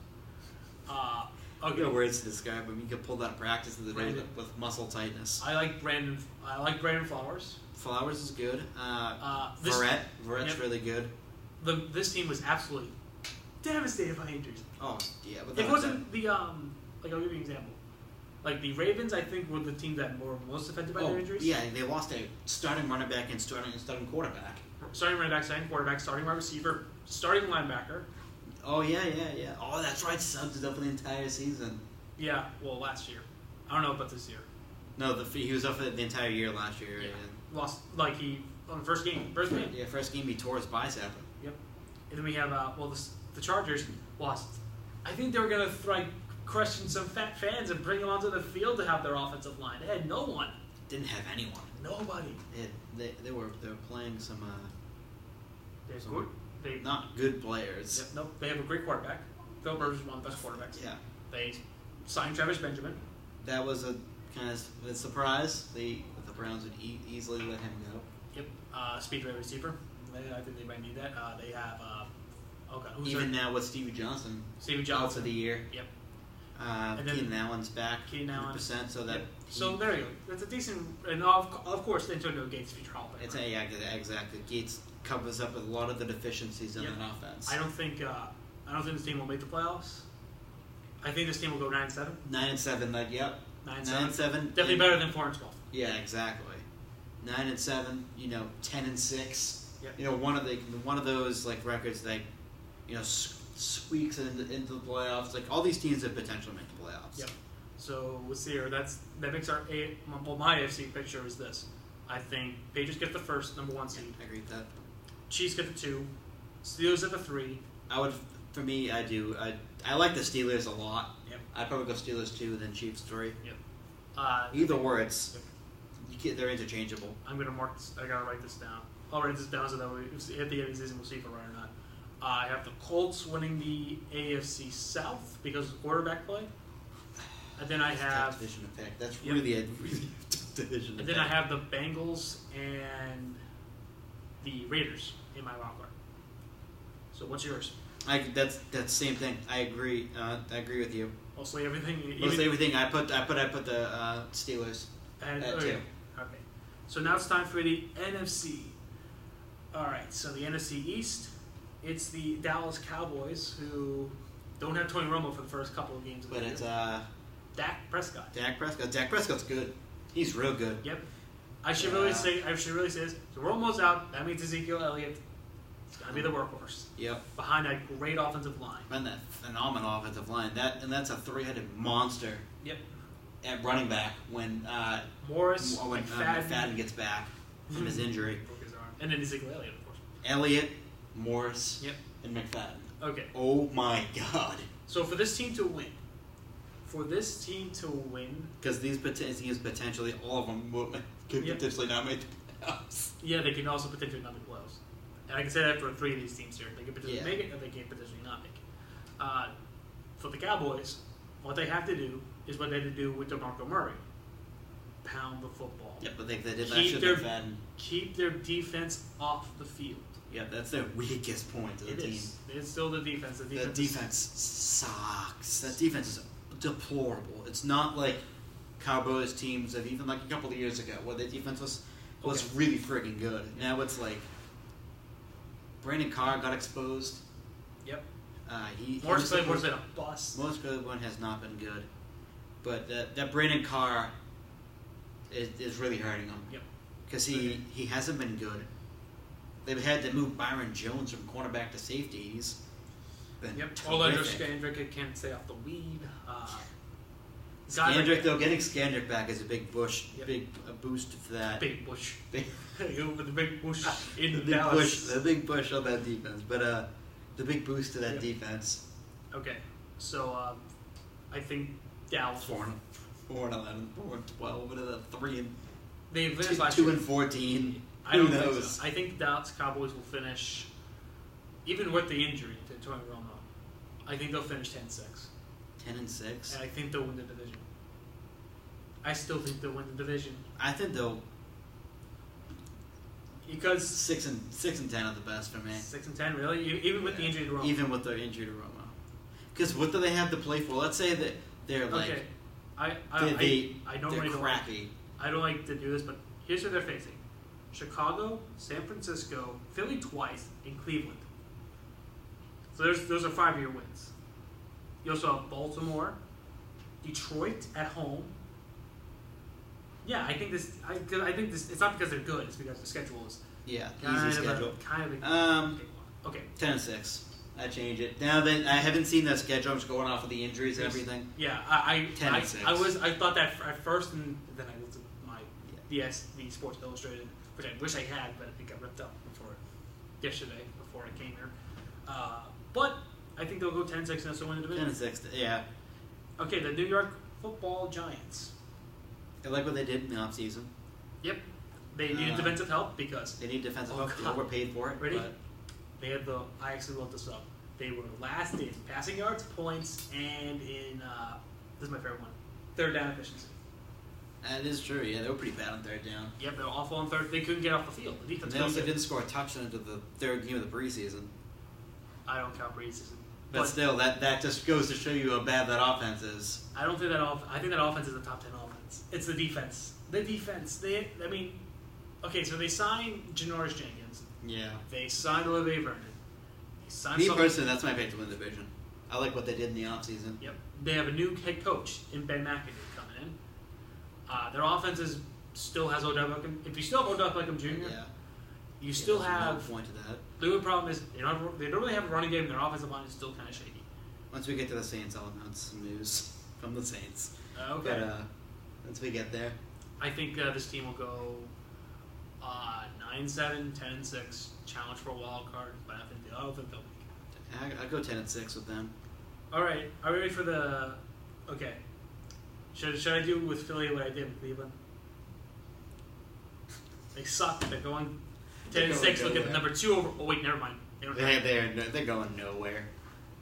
Okay. No words to describe him. You can pull that in practice in the day with muscle tightness. I like Brandon Flowers. Flowers is good. Verrett's really good. This team was absolutely devastated by injuries. Oh yeah, but it wasn't the I'll give you an example. Like the Ravens, I think were the team that were most affected by their injuries. Yeah, they lost a starting running back and starting quarterback. Starting running back, starting quarterback, starting wide receiver, starting linebacker. Oh yeah. Oh, that's right. Subs up for the entire season. Yeah, well, last year. I don't know about this year. No, he was up for the entire year last year. Yeah. Lost on the first game. Yeah, first game he tore his bicep. Yep. And then we have the Chargers lost. I think they were gonna question some fat fans and bring them onto the field to have their offensive line. They had no one. Didn't have anyone. Nobody. They were playing some. They're not good players. Yep, nope. They have a great quarterback. Phil Rivers is one of the best quarterbacks. Yeah. They signed Travis Benjamin. That was a kind of a surprise. The Browns would easily let him go. Yep. Speed wide receiver. I think they might need that. They have. Even now with Stevie Johnson out for the year. Yep. Keenan Allen's back. Keenan Allen. 100%. So there you go. That's a decent, and of course, Antonio Gates future Hall of Famer. Exactly. Gates covers up a lot of the deficiencies in that offense. I don't think this team will make the playoffs. I think this team will go 9-7. 9-7. Yep. 9-7. 9-7. Definitely better than 4-12. Yeah, exactly. 9-7. 10-6. Yep. One of those like records that squeaks into the playoffs. Like all these teams have potential to make the playoffs. Yep. So we'll see here. That makes our my AFC picture is this. I think Patriots get the first number 1 seed. I agree with that. Chiefs get the 2. Steelers at the 3. For me, I do. I like the Steelers a lot. Yep. I'd probably go Steelers 2, then Chiefs 3. Yep. Either or, they're interchangeable. I'm gonna mark this. I gotta write this down. I'll write this down so that at the end of the season we'll see if we're right or not. I have the Colts winning the AFC South because of quarterback play. And then I have tough division to pick. That's really a tough division to and pick. then I have the Bengals and the Raiders in my wild card. So what's yours? That's same thing. I agree. I agree with you. Mostly everything. Mostly everything. I put the Steelers at two. Okay. So now it's time for the NFC. All right. So the NFC East, it's the Dallas Cowboys who don't have Tony Romo for the first couple of games of the year. But it's Dak Prescott. Dak Prescott. Dak Prescott's good. He's real good. Yep. I should really say this. So Romo's out. That means Ezekiel Elliott is going to be the workhorse. Yep. Behind that great offensive line. And that phenomenal offensive line. That's a three-headed monster. Yep. At running back when Morris, when McFadden gets back from his injury. And then Ezekiel Elliott, of course. Elliott, Morris, yep. and McFadden. Okay. Oh my God. So for this team to win, because these teams potentially all of them could potentially not make the playoffs. Yeah, they can also potentially not make the playoffs. And I can say that for 3 of these teams here. They can potentially make it, or they can potentially not make it. For the Cowboys, what they have to do is what they had to do with DeMarco Murray. Pound the football. Yeah, but they did that shit with McFadden. Keep their defense off the field. Yeah, that's their weakest point of the team. It's still the defense. The defense sucks. That defense is deplorable. It's not like Cowboys teams of even like a couple of years ago where the defense was really freaking good. Now it's like Brandon Carr got exposed. Yep. Morris Claiborne's been a bust. Morris Claiborne has not been good, but that Brandon Carr is really hurting him. Yep. Because he hasn't been good. They've had to move Byron Jones from cornerback to safety. He's been Orlando Scandrick can't stay off the weed. Scandrick, though, getting Scandrick back is a big boost for that. Big bush. With the big bush in the Dallas. The big push on that defense. But the big boost to that defense. Okay. So, I think Dallas... 4-11, 4-12, what are the 3 and... They finished last 2 and 14. Who knows? Think so. I think Dallas Cowboys will finish, even with the injury to Tony Romo, I think they'll finish 10-6. 10-6? And I think they'll win the division. I still think they'll win the division. I think they'll... Because... 6 and 10 are the best for me. 6 and 10, really? Even with the injury to Romo? Even with the injury to Romo. Because what do they have to play for? Let's say that they're like... Okay. They're crappy. I don't like to do this, but here's what they're facing. Chicago, San Francisco, Philly twice, and Cleveland. So those are 5-year wins. You also have Baltimore, Detroit at home. Yeah, I think this. It's not because they're good. It's because the schedule is easy schedule. Okay. 10-6. I change it now. That I haven't seen that schedule. I'm just going off of the injuries and everything. Yeah, 10-6. I thought that at first, and then I looked at my the Sports Illustrated, which I wish I had, but it got ripped up yesterday before I came here. But I think they'll go 10-6 and still win the division. 10-6, yeah. Okay, the New York Football Giants. I like what they did in the offseason. Yep. They needed defensive help because... They need defensive help. They overpaid for it. Ready? But they had I actually looked this up. They were last in passing yards, points, and in... this is my favorite one. Third down efficiency. That is true, yeah. They were pretty bad on third down. Yep, they were awful on third. They couldn't get off the field. The defense they also didn't score a touchdown until the third game of the preseason. I don't count preseason. But still, that just goes to show you how bad that offense is. I don't think I think that offense is a top 10 offense. It's the defense. The defense. Okay, so they signed Janoris Jenkins. Yeah. They signed Olivier Vernon. Me personally, that's my pick to win the division. I like what they did in the offseason. Yep. They have a new head coach in Ben McAdoo coming in. Their offense still has Odell Beckham. If you still have Odell Beckham Jr., you still have... No point to that. The only problem is they don't really have a running game, and their offensive line is still kind of shaky. Once we get to the Saints, I'll announce some news from the Saints. Okay. But once we get there... I think this team will go 9-7, 10-6, challenge for a wild card, but I don't think they'll make it. I'll go 10-6 with them. All right, are we ready for the? Okay, should I do with Philly what I did with Cleveland? They suck. They're going. 10-6. Look at the number 2 over. Oh wait, never mind. They're going nowhere.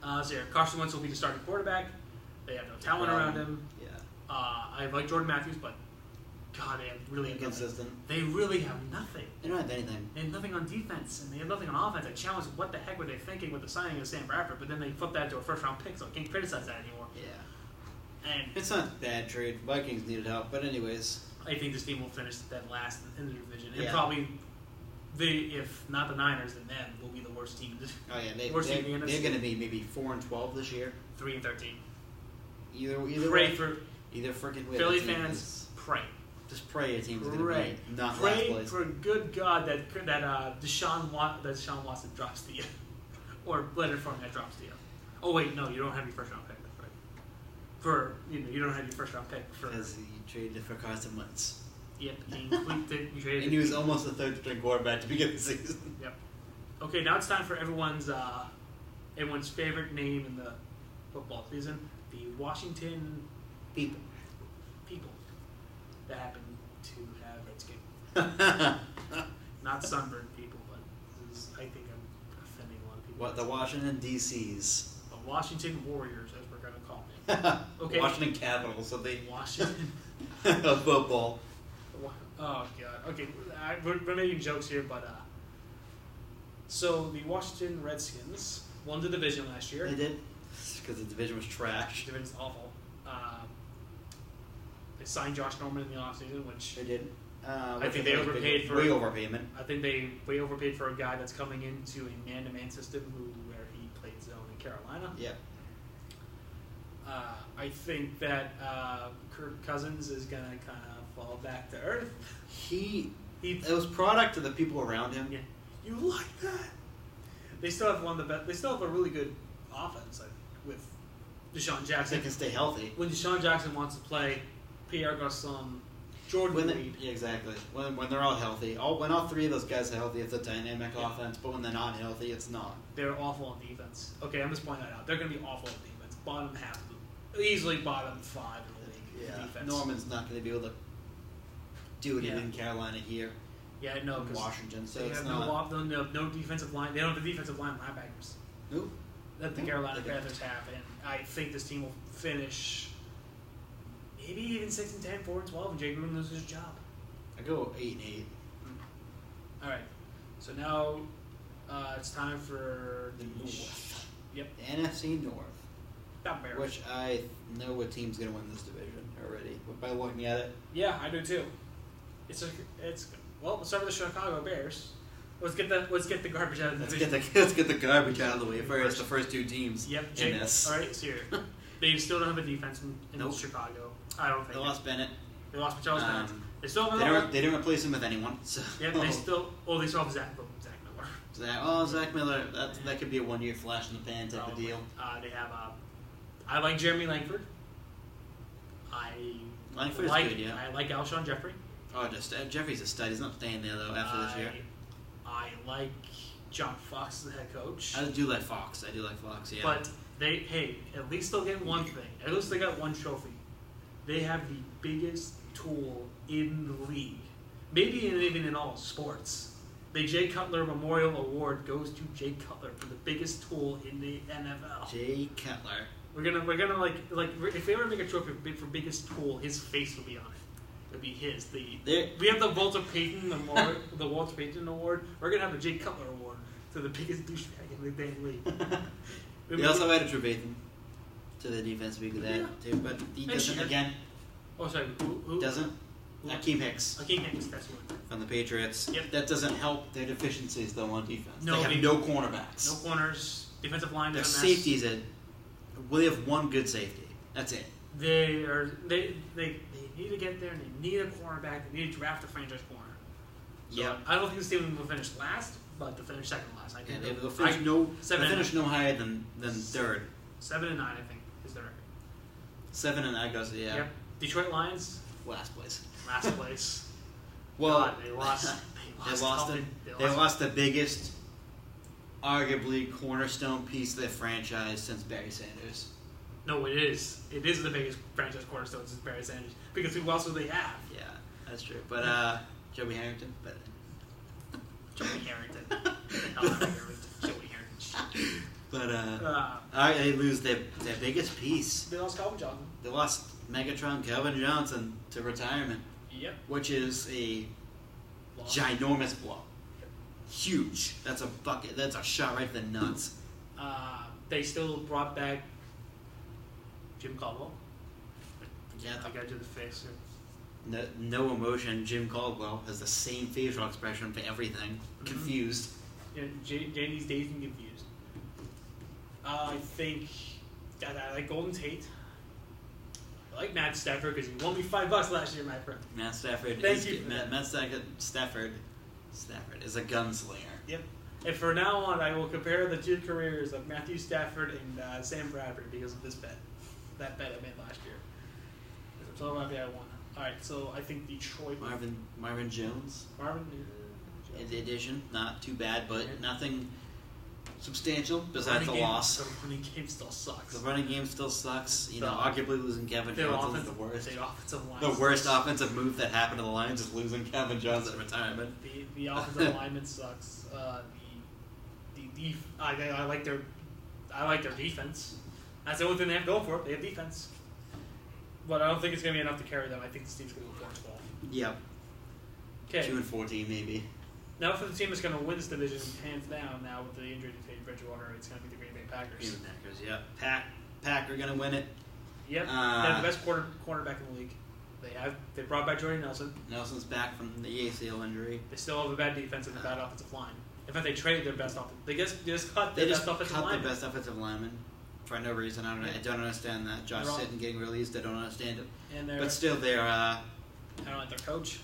So yeah, Carson Wentz will be the starting quarterback. They have no talent around him. Yeah. I like Jordan Matthews, but God, they have really inconsistent. They really have nothing. They don't have anything. They have nothing on defense, and they have nothing on offense. I challenge what the heck were they thinking with the signing of Sam Bradford, but then they flipped that to a first-round pick, so I can't criticize that anymore. Yeah. And it's not a bad trade. Vikings needed help, but anyways. I think this team will finish dead last in the division. Yeah. And probably, if not the Niners, then them will be the worst team. Oh yeah, they're going to be maybe 4-12 this year. 3-13. Either pray for either freaking win. Philly fans. Pray. Just pray a team's going to be not pray last place. For good God that Deshaun Watson drops to you, or Leonard Fournette drops to you. Oh wait, no, you don't have your first round pick. Right? You don't have your first round pick because you traded it for Carson Wentz. Yep, you traded. And he was almost a third-string quarterback to begin the season. Yep. Okay, now it's time for everyone's favorite name in the football season: the Washington People. That happen to have Redskin. Not sunburned people, but I think I'm offending a lot of people. What, the Washington DCs? The Washington Warriors, as we're going to call them. Okay. Washington Capitals, so they... Washington... football. Oh, God. Okay, we're making jokes here, but... So, the Washington Redskins won the division last year. They did? Because the division was trash. The division's awful. They signed Josh Norman in the offseason, which... They did. I think they overpaid for... Way overpayment. I think they way overpaid for a guy that's coming into a man-to-man system where he played zone in Carolina. Yep. I think that Kirk Cousins is going to kind of fall back to earth. It was product of the people around him. Yeah. You like that? They still have one of the best... They still have a really good offense with Deshaun Jackson. They can stay healthy. When Deshaun Jackson wants to play... Pierre Garçon, Jordan Reed. Yeah, exactly. When they're all healthy. When all three of those guys are healthy, it's a dynamic offense. But when they're not healthy, it's not. They're awful on defense. Okay, I'm just pointing that out. They're going to be awful on defense. Bottom half, easily bottom 5 in the league. Yeah. Defense. Norman's not going to be able to do it in Carolina here. Yeah, no, in Washington. So they it's have not. No defensive line. They don't have a defensive line linebackers. Nope. That the Carolina Panthers have, and I think this team will finish. Maybe even 6-10, 4-12, and Jay Gruden loses his job. I go 8-8. All right. So now it's time for the North. Yep. The NFC North. Not Bears. Which I know what team's going to win this division already by looking at it. Yeah, I do too. Well, let's start with the Chicago Bears. Let's get the garbage out of the division. Let's get the garbage out of the way first. The first two teams. Yep. In this. All right. So they still don't have a defense in Chicago. I don't think they lost Bennett. They lost Charles Bennett. They still have they didn't replace him with anyone. So. Yeah, they still have Zach Miller. Zach Miller. That could be a 1-year flash in the pan type of deal. They have. I like Jeremy Langford. Langford's good, yeah. I like Alshon Jeffrey. Oh, Jeffrey's a stud. He's not staying there though after this year. I like John Fox, the head coach. I do like Fox. Yeah. But at least they'll get one thing. At least they got one trophy. They have the biggest tool in the league. Maybe even in all sports. The Jay Cutler Memorial Award goes to Jay Cutler for the biggest tool in the NFL. Jay Cutler. We're gonna like if they were to make a trophy for biggest tool, his face would be on it. It would be his. We have the Walter Payton Award. The Walter Payton Award. We're gonna have the Jay Cutler Award to the biggest douchebag in the damn league. We also added Trevathan to the defense because of that too, but he doesn't again. Oh, sorry. Who doesn't? Akeem Hicks. That's what. From the Patriots. Yep. That doesn't help their deficiencies though on defense. No, they have no cornerbacks. No corners. Defensive line. Their safeties. They have one good safety. That's it. They need to get there. And they need a cornerback. They need to draft a franchise corner. So yeah. I don't think this team will finish last, but they'll finish second last. I think they'll finish no higher than third. 7-9, I think, is their record. 7 and I goes, yeah. Yep. Detroit Lions. Last place. Well, God, they lost. They lost the biggest, arguably cornerstone piece of their franchise since Barry Sanders. No, it is. It is the biggest franchise cornerstone since Barry Sanders. Because who else do they have? Yeah, that's true. But Joey Harrington, but Joey Harrington. Joey Harrington. But they lose their biggest piece. They lost Calvin Johnson. They lost Megatron Calvin Johnson to retirement. Yep. Which is a ginormous blow. Huge. That's a bucket. That's a shot right to the nuts. They still brought back Jim Caldwell. Yeah, I gotta do the face here. No emotion. Jim Caldwell has the same facial expression for everything. Confused. Yeah, Janie's dazed and confused. I think I like Golden Tate. I like Matt Stafford because he won me $5 last year, my friend. Matt Stafford. Thank you. Matt Stafford is a gunslinger. Yep. And from now on, I will compare the two careers of Matthew Stafford and Sam Bradford because of this bet. That bet I made last year. I'm so happy I won. All right, so I think Detroit. Marvin Jones. Jones. In the addition, not too bad, but nothing substantial besides the loss. The running game still sucks. The running game still sucks. Arguably losing Kevin Johnson is the worst. The worst offensive move that happened to the Lions is losing Kevin Johnson in retirement. The offensive alignment sucks. I like their defense. That's the only thing they have going for it. They have defense. But I don't think it's going to be enough to carry them. I think this team's going to go 4-12. Yep. Okay. 2-14 maybe. Now for the team that's going to win this division hands down. Now with the injury to Teddy Bridgewater, it's going to be the Green Bay Packers. Green Bay Packers, yeah. Pack are going to win it. Yep. They have the best cornerback in the league. They brought back Jordy Nelson. Nelson's back from the ACL injury. They still have a bad defense and a bad offensive line. In fact, they traded their best offensive. They just cut their best offensive lineman. the best offensive lineman for no reason. I don't understand that. Josh Sitton getting released. I don't understand it. But still, they're. I don't like their coach.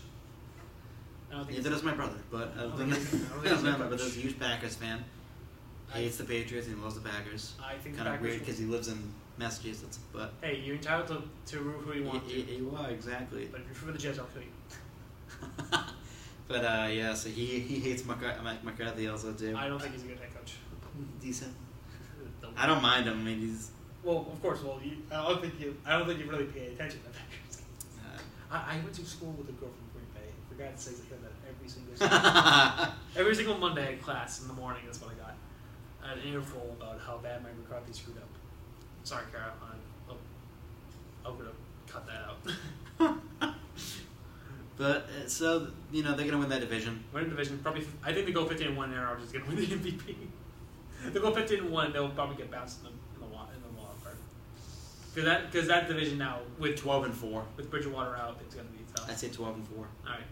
Neither does my brother. But but he's a huge Packers fan. Hates the Patriots and he loves the Packers. I think kind of weird because he lives in Massachusetts. But hey, you're entitled to root who you want to. You are, exactly. But if you're for the Jets, I'll kill you. But yeah, so he hates McCarthy also too. I don't think he's a good head coach. Decent. I don't mind him. I mean, he's. Well, of course. Well, I don't think you really pay attention to Packers. I went to school with a girl from Green Bay. For God's sakes, I hear that every single Monday class in the morning. That's what I got. An earful about how bad Mike McCarthy screwed up. Sorry, Kara. I'm gonna cut that out. But so they're gonna win that division. Win the division, probably. I think they go 15-1. And Aaron Rodgers is gonna win the MVP. They go 15-1. They'll probably get bounced in the wild card. Because that division now with 12-4 with Bridgewater out, it's gonna be tough. I'd say 12-4. All right.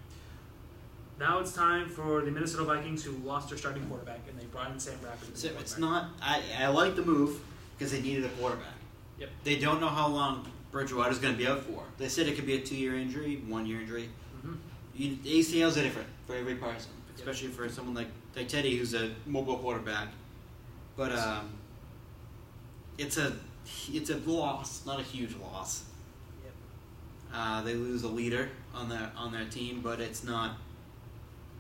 Now it's time for the Minnesota Vikings, who lost their starting quarterback, and they brought in Sam Bradford. So it's not. I like the move because they needed a quarterback. Yep. They don't know how long Bridgewater's going to be out for. They said it could be a 2-year injury, 1-year injury. Mm-hmm. ACLs are different for every person, especially for someone like Teddy, who's a mobile quarterback. But it's a loss, not a huge loss. Yep. They lose a leader on their team, but it's not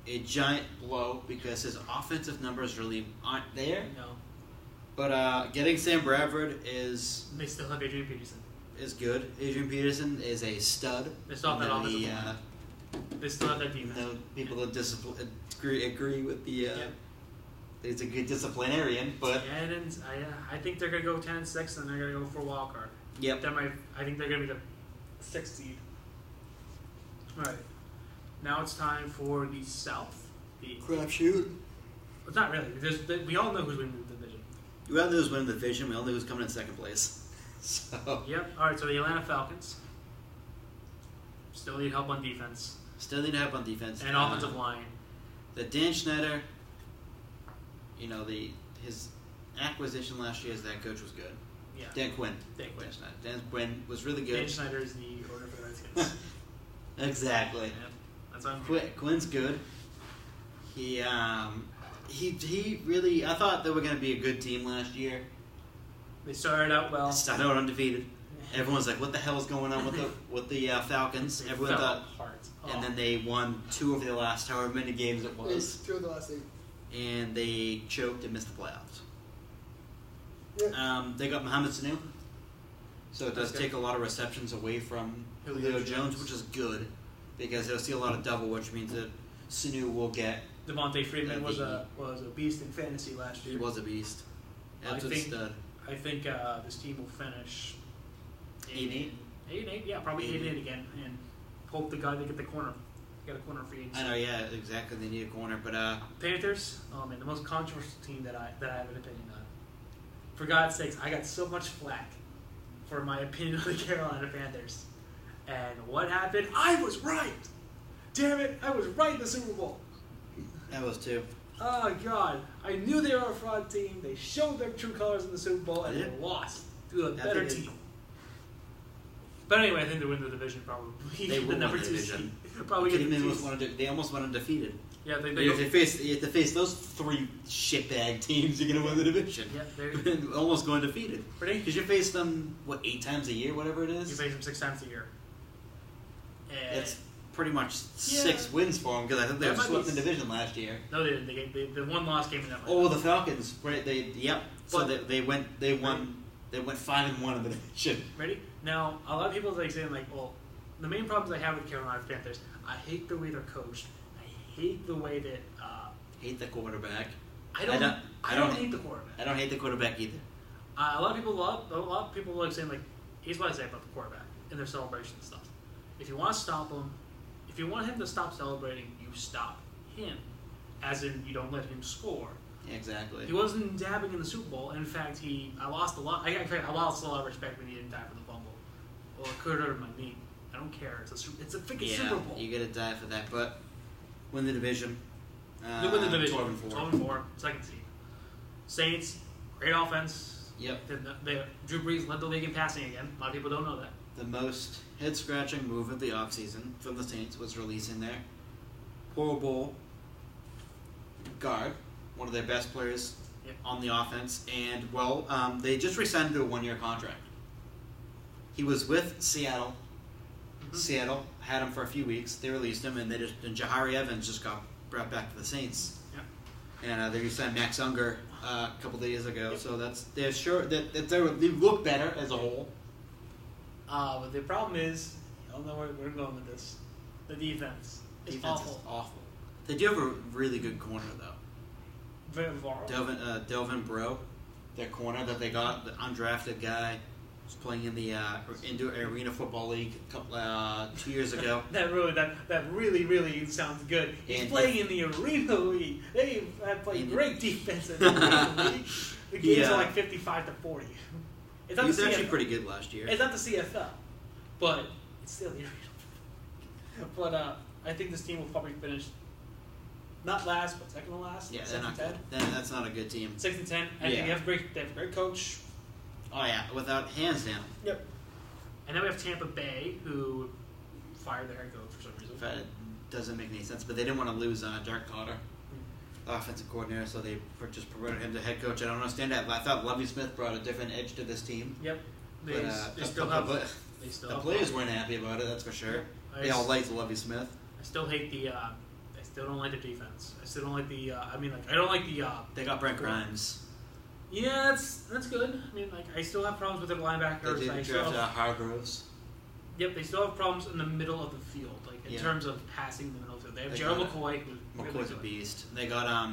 a giant blow because his offensive numbers really aren't there. No. But getting Sam Bradford is. They still have Adrian Peterson. Is good. Adrian Peterson is a stud. They still have that offensive line. They still have that defense. People that agree with the. He's a good disciplinarian, but. Yeah, I think they're gonna go 10-6 and they're gonna go for a wild card. Yep. I think they're gonna be the 6th seed. All right. Now it's time for the South. Crapshoot. It's not really. We all know who's winning the division. We all know who's winning the division. We all know who's coming in second place. So. Yep. All right. So the Atlanta Falcons still need help on defense. And offensive line. The Dan Schneider. His acquisition last year as that coach was good. Yeah. Dan Quinn was really good. Dan Schneider is the owner for the Redskins. Exactly. Yeah. That's what I'm Quinn's good. He really. I thought they were going to be a good team last year. They started out well. Started out undefeated. Everyone's like, "What the hell is going on with the Falcons?" Everyone thought, and then they won 2 of their last however many games it was. 2 of the last 8. And they choked and missed the playoffs. Yeah. They got Mohamed Sanu, so it does take a lot of receptions away from Julio Jones, which is good because they'll see a lot of double, which means that Sanu will get Devontae Freeman was a beast in fantasy last year. He was a beast. Absolute stud. I think this team will finish 8-8. 8-8, yeah, probably 8-8 again, and hope the guy they get the corner. Get a corner for you. I know, yeah, exactly. They need a corner, but Panthers. Oh man, the most controversial team that I have an opinion on. For God's sakes, I got so much flack for my opinion on the Carolina Panthers, and what happened? I was right. Damn it, I was right in the Super Bowl. that was too. Oh God, I knew they were a fraud team. They showed their true colors in the Super Bowl, and they lost to a better team. But anyway, I think they win the division probably. They the will number win the 2 division. seed. Probably get the They almost went undefeated. Yeah, they You have to face those 3 shitbag teams. You're gonna win the division. Yeah, they're almost going undefeated. Ready? Because you face them 8 times a year, whatever it is. You face them 6 times a year. And It's pretty much 6 wins for them because I think they were swept in the division last year. No, they didn't. The one loss came in that. Oh, the Falcons. Right? So But- they won. They went 5-1 in the division. Ready? Now, a lot of people are saying well, the main problems I have with Carolina Panthers, I hate the way they're coached. I hate the way that. Hate the quarterback. I don't hate the quarterback. I don't hate the quarterback either. A lot of people like saying here's what I say about the quarterback and their celebration stuff. If you want to stop him, if you want him to stop celebrating, you stop him. As in, you don't let him score. Exactly. He wasn't dabbing in the Super Bowl. In fact, I lost a lot. I lost a lot of respect when he didn't dive for the fumble. Well, it could hurt my knee. I don't care. It's a freaking Super Bowl. You got to die for that, but win the division. They win the division. 12-4. Second seed. Saints, great offense. Yep. Drew Brees led the league in passing again. A lot of people don't know that. The most head-scratching move of the offseason from the Saints was releasing their Pro Bowl guard, one of their best players on the offense, and they just re-signed him to a 1-year contract. He was with Seattle. Mm-hmm. Seattle had him for a few weeks. They released him, and Jahari Evans just got brought back to the Saints. Yep. And they re-signed Max Unger a couple days ago. Yep. So they're sure that they look better as a whole. But the problem is, I don't know where we're going with this. The defense is awful. Is awful. They do have a really good corner though. Delvin Breaux, their corner that they got, the undrafted guy, was playing in the Indoor Arena Football League 2 years ago. that really sounds good. He's playing in the Arena League. They have played great defense in the Arena League. The games are 55-40. He was actually pretty good last year. It's not the CFL, but it's still the Arena. But I think this team will probably finish not last, but second to last. Yeah, they're not good. That's not a good team. 6-10. And they have a great coach. Oh yeah, without hands down. Yep. And then we have Tampa Bay, who fired their head coach for some reason. It doesn't make any sense, but they didn't want to lose Dirk Carter, the offensive coordinator, so they just promoted him to head coach. I don't understand that. I thought Lovie Smith brought a different edge to this team. Yep. The players weren't happy about it. That's for sure. They all liked Lovie Smith. I still hate the. I still don't like the defense. I still don't like the. I don't like the. They got Brent Grimes. Yeah, that's good. I mean, I still have problems with their linebackers. They did draft Hargroves. Yep, they still have problems in the middle of the field, in terms of passing the middle of the field. They have Gerald McCoy. McCoy's a beast. They got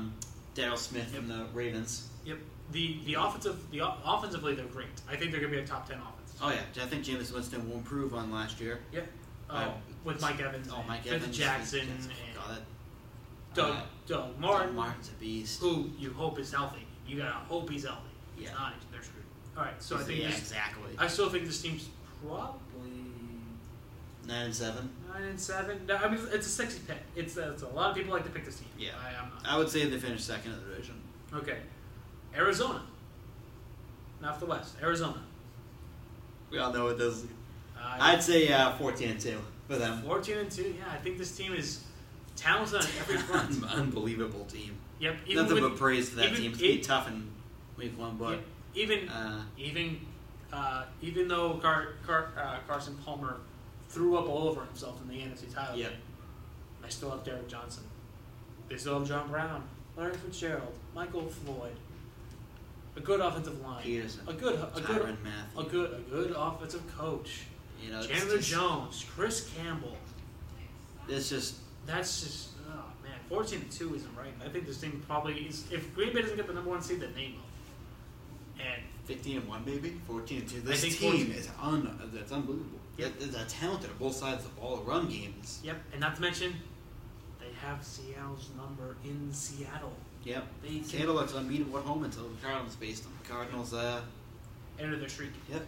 Darryl Smith from the Ravens. Yep. The offensively they're great. I think they're gonna be a top 10 offense. Oh yeah, I think Jameis Winston will improve on last year. Yep. With Mike Evans. Mike Evans. Jackson and Doug Martin. Martin's a beast. Who you hope is healthy. You gotta hope he's healthy. Yeah. If not, they're screwed. All right, so I think exactly. I still think this team's probably 9-7. 9-7. No, I mean, it's a sexy pick. It's a lot of people like to pick this team. Yeah. I'm not. I would say they finished second in the division. Okay. Arizona. Not the West. Arizona. We all know what those. I'd say 14-2 for them. 14-2. Yeah, I think this team is talented on every front. Unbelievable team. Yep. Nothing but praise to that team. It's going to be tough in week 1, but even though Carson Palmer threw up all over himself in the NFC title game, I still have Derek Johnson. They still have John Brown, Larry Fitzgerald, Michael Floyd, a good offensive line, Peterson, a good offensive coach, Chandler Jones, Chris Campbell. It's just That's just 14-2 isn't right. I think this team probably is. If Green Bay doesn't get the number 1 seed, then they will. And 15-1 maybe 14-2. This think team is that's unbelievable. Yep. They're talented on both sides of the ball. Run games. Yep, and not to mention, they have Seattle's number in Seattle. Yep. Seattle looks unbeatable at home until the Cardinals faced them. The Cardinals ended their streak. Yep.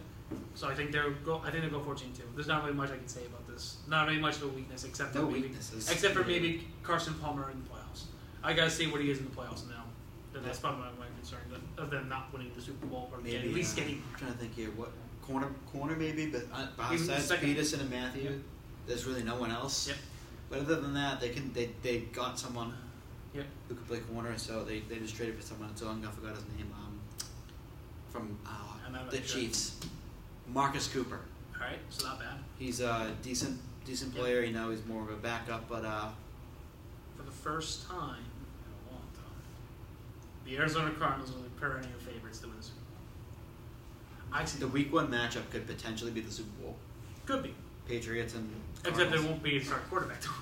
So I think they'll go 14-2. There's not really much I can say about this. Not really much of a weakness except for maybe Carson Palmer in the playoffs. I gotta see what he is in the playoffs now. That's probably my concern of them not winning the Super Bowl or maybe, at least getting. I'm trying to think here. What corner maybe, but besides Peterson and Matthew, yep. There's really no one else. Yep. But other than that, they got someone. Yep. Who could play corner, so they just traded for someone. So I forgot his name. From the Chiefs, Marcus Cooper. All right, so not bad. He's a decent player. You know, he's more of a backup, but for the first time in a long time, the Arizona Cardinals are the perennial favorites to win the Super Bowl. I see the Week 1 matchup could potentially be the Super Bowl. Could be. Patriots and Cardinals. Except it won't be a start quarterback to win.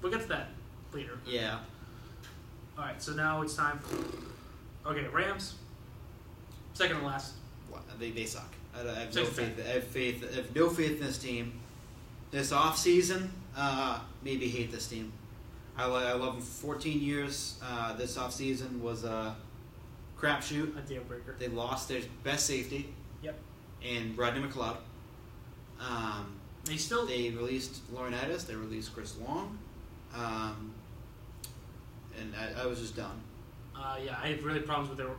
We'll get to that later. Yeah. All right, so now it's time for Rams. Second to last. They suck. I have no faith. I have no faith in this team. This offseason, maybe hate this team. I love them for 14 years. This offseason was a crapshoot. A deal breaker. They lost their best safety. Yep. And Rodney McLeod. They released Laurinaitis. They released Chris Long. And I was just done. Yeah, I have really problems with their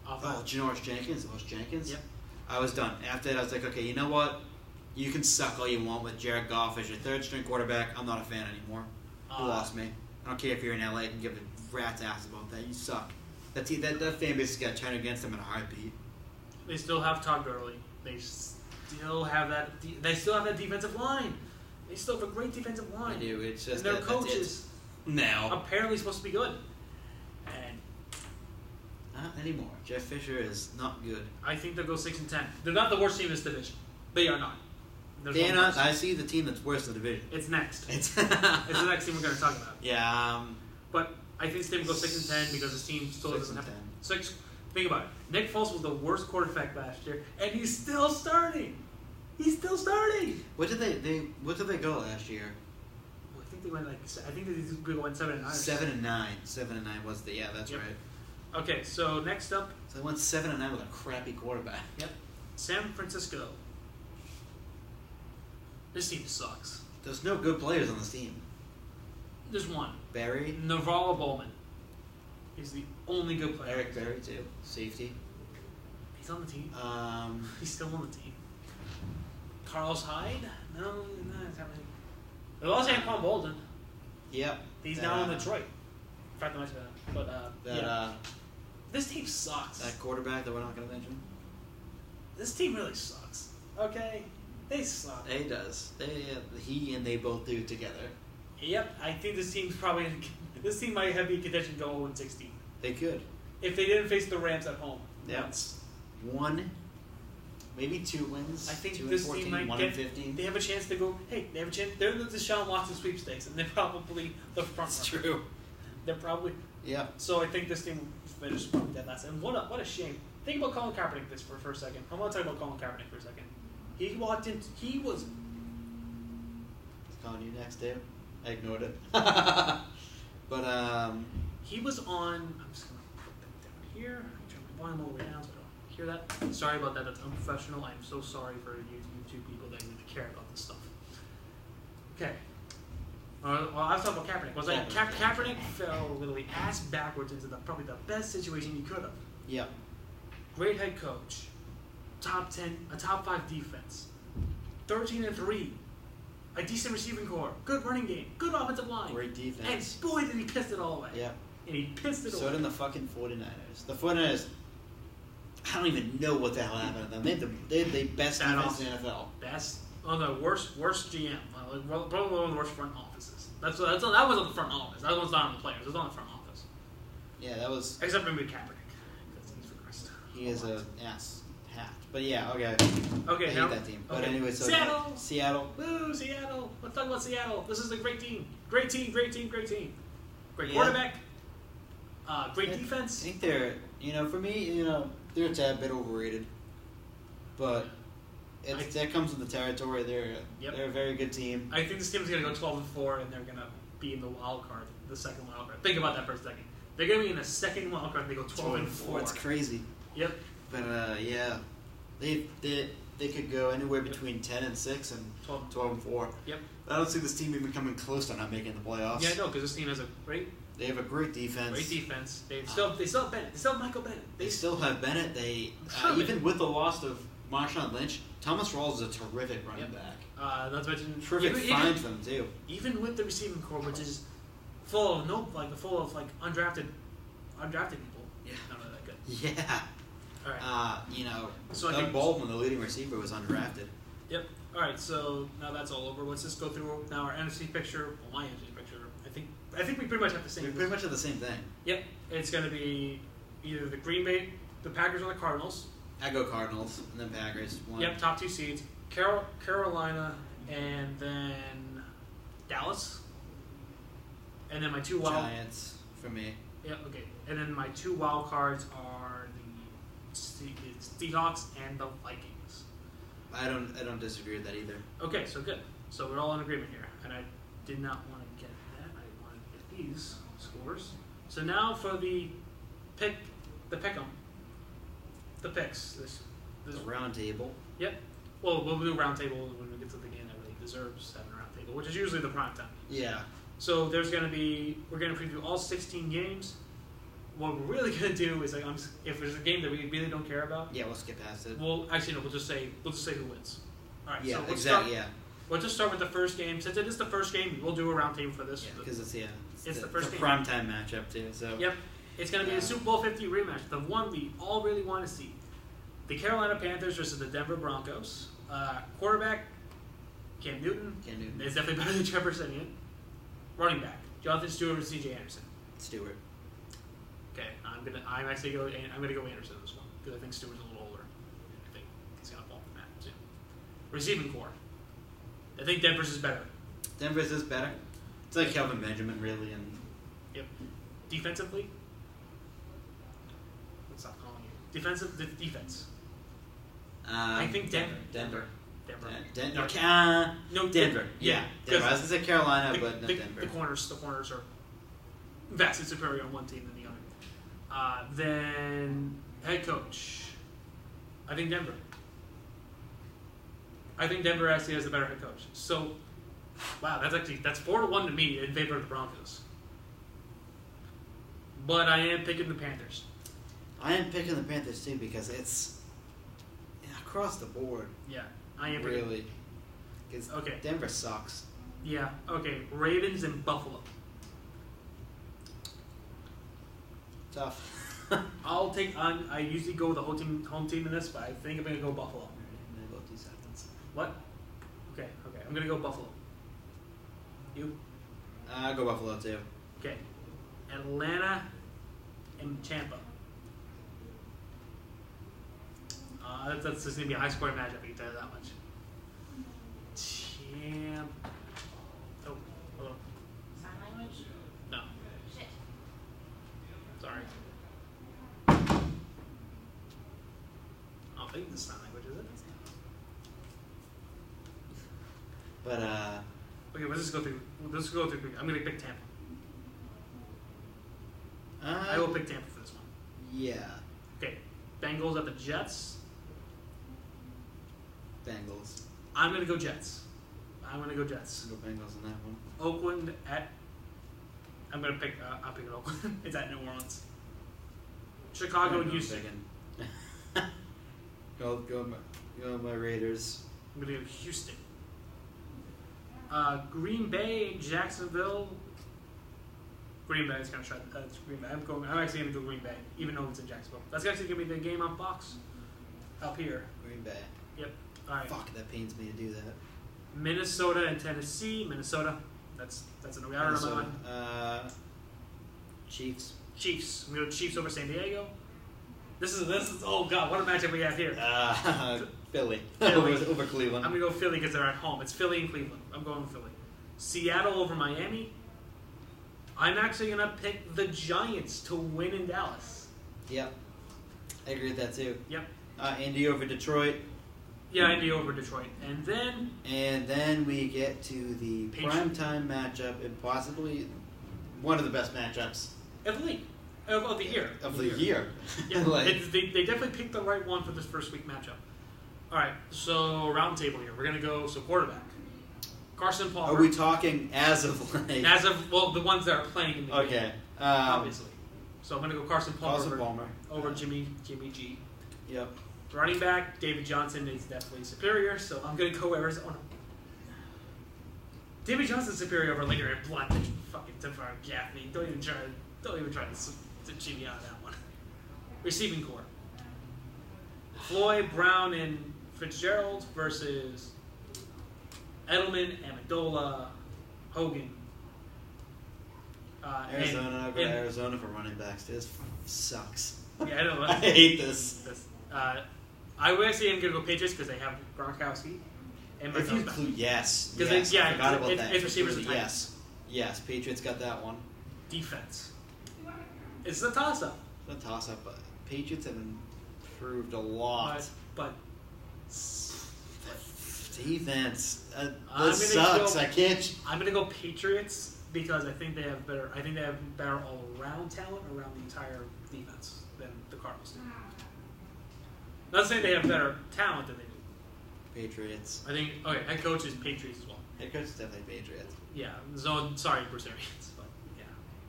Janoris Jenkins. Yep. I was done. After that, I was like, okay, you know what? You can suck all you want with Jared Goff as your third-string quarterback. I'm not a fan anymore. You lost me. I don't care if you're in LA. I can give a rat's ass about that. You suck. That fan base is going to turn against them in a heartbeat. They still have Todd Gurley. They still have that. They still have that defensive line. They still have a great defensive line. They do. It's just and their coaches now apparently supposed to be good. And not anymore. Jeff Fisher is not good. I think they'll go 6-10. They're not the worst team in this division. They are not. They're not. I see the team that's worse in the division. It's next. It's the next team we're going to talk about. Yeah. But I think this team will go 6-10 because this team still doesn't have 6. Think about it. Nick Foles was the worst quarterback last year, and he's still starting. What did they go last year? Well, I think they went they went 7-9. 7-9. 7-9 was the that's right. Okay, so next up. So they went 7-9 with a crappy quarterback. Yep. San Francisco. This team sucks. There's no good players on this team. There's one. Barry. Navarro Bowman. He's the only good player. Eric Berry too. Safety. He's on the team. He's still on the team. Carlos Hyde? No, not happening. They lost Anquan Bolden. Yep. He's now in Detroit. In fact, I mentioned that. But this team sucks. That quarterback that we're not going to mention. This team really sucks. Okay, they suck. He does. He and they both do together. Yep, I think this team's probably. This team might have be contention to go 0-16. They could. If they didn't face the Rams at home. Yeah. Once. 1, maybe 2 wins. I think 2 this 14, team might 1 get. 15. They have a chance to go. Hey, they have a chance. They're the Deshaun Watson sweepstakes, and they're probably the front. That's true. They're probably. Yeah. So I think this team will finish probably dead last. And what a shame. Think about Colin Kaepernick for a second. I want to talk about Colin Kaepernick for a second. He walked in. He was. It's calling you next, Dave. I ignored it. But he was on. I'm just gonna put that down here. Turn my volume all the way down so I don't hear that. Sorry about that. That's unprofessional. I'm so sorry for you two people that need to care about this stuff. Okay. Well, I was talking about Kaepernick. Was that Kaepernick fell literally ass backwards into probably the best situation he could have. Yeah. Great head coach, top 10, a top 5 defense, 13-3, a decent receiving core, good running game, good offensive line, Great defense, and boy did he piss it all away. Yeah. And he pissed it away. So did the fucking 49ers. The 49ers, I don't even know what the hell happened to them. They had the best defense in the NFL. Best, the worst GM, probably one of the worst front offices. That was on the front office. That was not on the players. It was on the front office. Yeah, that was. Except maybe Kaepernick, because he's regressed. He is a hat. But yeah, okay. Okay, I hate that team. But anyway, so Seattle. Seattle. Woo, Seattle. Let's talk about Seattle. This is a great team. Great team. Great team. Great team. Great quarterback. Great defense. I think they're, for me, they're a tad bit overrated. But that comes with the territory. They're a very good team. I think this team is going to go 12-4, and they're going to be in the wild card, the second wild card. Think about that for a second. They're going to be in the second wild card, and they go 12-4. It's crazy. Yep. But yeah, they could go anywhere between 10-6 and 12-4. Yep. I don't see this team even coming close to not making the playoffs. Yeah, I know, because this team has a great. They have a great defense. Great defense. They still have Bennett. They still have Michael Bennett. They still have Bennett. They even with the loss of Marshawn Lynch, Thomas Rawls is a terrific running back. Not to mention terrific find for them too. Even with the receiving core, which is full of undrafted people. Yeah. Not really that good. Yeah. All right. So Doug Baldwin, the leading receiver, was undrafted. Yep. All right. So now that's all over. Let's just go through now our NFC picture. Well, my NFC picture. I think we pretty much have the same. We pretty much have the same thing. Yep. It's going to be either the Green Bay, the Packers, or the Cardinals. I go Cardinals and then Packers. Yep. Top 2 seeds. Carolina and then Dallas. And then my 2 wild Giants for me. Yeah. Okay. And then my 2 wild cards are the Seahawks and the Vikings. I don't disagree with that either. Okay. So good. So we're all in agreement here, and I did not want to get that. I wanted to get these scores. So now for the pick'em, the picks. This round table. Yep. Well, we'll do round table when we get to the game that really deserves having a round table, which is usually the prime time. Yeah. So we're going to preview all 16 games. What we're really going to do is if there's a game that we really don't care about. Yeah, we'll skip past it. We'll just say who wins. All right. Yeah, so exactly. We'll just start with the first game. Since it is the first game, we'll do a round table for this. Yeah, because it's the first game. Prime time matchup too. So. Yep. It's going to be a Super Bowl 50 rematch, the one we all really want to see. The Carolina Panthers versus the Denver Broncos. Quarterback, Cam Newton. It's definitely better than Trevor Siemian. Running back, Jonathan Stewart or C.J. Anderson. Stewart. Okay, I'm gonna go Anderson in this one because I think Stewart's a little older. I think he's gonna fall from that soon. Receiving core. I think Denver's is better. Denver's is better. It's like Kelvin Benjamin, really, and. Yep. Defensively. Let's stop calling you. Defense. I think Denver. Denver. Denver. Denver. Yeah. Denver. I was going to say Carolina, but not Denver. The corners are vastly superior on one team than the other. Then head coach. I think Denver. I think Denver actually has the better head coach. So, wow, that's 4-1 to me in favor of the Broncos. But I am picking the Panthers. I am picking the Panthers too because it's across the board. Yeah, I am really. Because okay. Denver sucks. Yeah. Okay. Ravens and Buffalo. Tough. I'll take on. I usually go with the home team in this, but I think I'm gonna go Buffalo. I'm gonna go 2 seconds. What? Okay. I'm gonna go Buffalo. You? I'll go Buffalo too. Okay. Atlanta and Tampa. That's just gonna be a high scoring matchup. I can tell you that much. Tampa. Oh, hold on. Sign language? No. Shit. Sorry. I don't think this is sign language, is it? But okay, let's just go through. I'm gonna pick Tampa. I will pick Tampa for this one. Yeah. Okay. Bengals at the Jets. Bengals. I'm gonna go Jets. Go Bengals on that one. Oakland at. I'll pick Oakland. It's at New Orleans. Chicago and Houston. Go my Raiders. I'm gonna go Houston. Green Bay, Jacksonville. Green Bay is gonna try. That's Green Bay. I'm actually gonna go Green Bay, even though it's in Jacksonville. That's actually gonna be the game on Fox. Up here. Green Bay. Yep. All right. Fuck, that pains me to do that. Minnesota and Tennessee. Minnesota. That's a no. I don't know Chiefs. Chiefs. I'm gonna go Chiefs over San Diego. This is oh god, what a matchup we have here. Philly. Philly. over Cleveland. I'm gonna go Philly because they're at home. It's Philly and Cleveland. I'm going with Philly. Seattle over Miami. I'm actually gonna pick the Giants to win in Dallas. Yep. I agree with that too. Yep. Indy over Detroit. Yeah, Indy over Detroit. And then we get to the primetime matchup and possibly one of the best matchups of the league. Of the year. Of the year. Yeah, they definitely picked the right one for this first week matchup. All right, so round table here. We're going to go, quarterback. Carson Palmer. Are we talking as of like... As of, the ones that are playing in the game. Okay. Obviously. So I'm going to go Carson Palmer over Jimmy G. Yep. Running back, David Johnson is definitely superior, so I'm going to go Arizona. David Johnson's superior over Leader and Blunt and fucking Tavon Gaffney. Don't even try to cheat me out of that one. Receiving core. Floyd, Brown, and Fitzgerald versus Edelman, Amendola, Hogan. Arizona for running backs. This sucks. Yeah, I know. I hate this. I would say I'm going to go Patriots because they have Gronkowski. And if you include, yes. I forgot about that. It's receivers and Yes, Patriots got that one. Defense. It's a toss-up. It's a toss-up, but Patriots have improved a lot. But defense. This sucks. I can't. I'm gonna go Patriots because I think they have better. I think they have better all-around talent around the entire defense than the Cardinals do. Not saying they have better talent than they do. Patriots. I think. Okay, head coach is Patriots as well. Head coach is definitely Patriots. Yeah. Sorry, Bruce Arians, but yeah,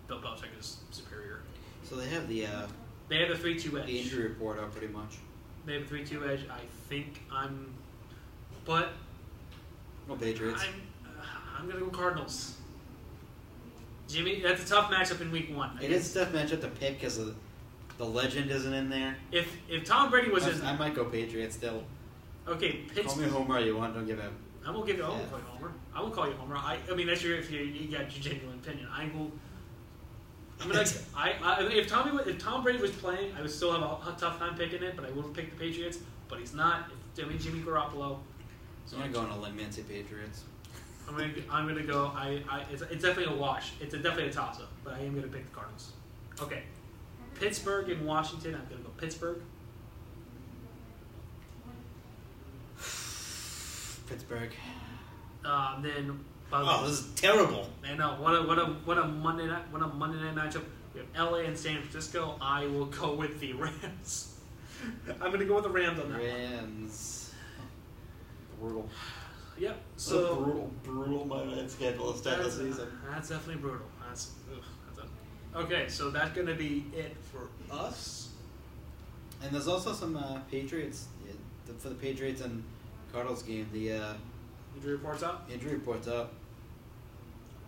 Bill Belichick is superior. So they have the. They have a 3-2 edge. The injury report out pretty much. They have a 3-2 edge. I think but. Well, Patriots. I'm gonna go Cardinals. Jimmy, that's a tough matchup in Week 1. It is a tough matchup to pick because the legend isn't in there. If Tom Brady was in, I might go Patriots still. Okay, call me Homer. You want? Don't give him. I won't give you. I won't call you Homer. I won't call you Homer. I mean, that's if you got your genuine opinion. I will. I'm gonna. If Tom Brady was playing, I would still have a tough time picking it, but I would have picked the Patriots. But he's not. It's Jimmy Garoppolo. So I'm gonna go on a limb and say Patriots. I'm gonna go. It's definitely a wash. It's definitely a toss up, but I am gonna pick the Cardinals. Okay, Pittsburgh and Washington. I'm gonna go Pittsburgh. Pittsburgh. Then. This is terrible. I know. What a Monday night matchup. We have LA and San Francisco. I will go with the Rams. I'm gonna go with the Rams on that one. Rams. Brutal. Yep. So brutal Monday schedule to start the season. That's definitely brutal. Okay, so that's gonna be it for us. And there's also some Patriots for the Patriots and Cardinals game. The injury reports up.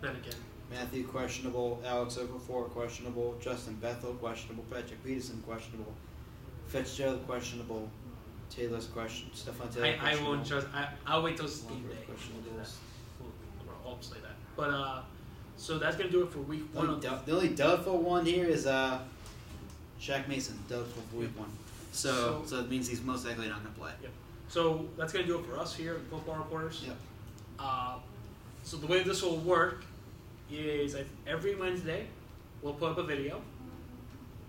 Then again, Matthew questionable, Alex Okafor questionable, Justin Bethel questionable, Patrick Peterson questionable, Fitzgerald questionable, Taylor's question, Stephon Taylor. I won't trust. I'll wait till game day. I'll say that. But so that's gonna do it for Week 1. The only doubtful one here is Shaq Mason, doubtful for Week 1. So it means he's most likely not gonna play. Yep. So that's gonna do it for us here at Football Reporters. Yep. So the way this will work is every Wednesday we'll put up a video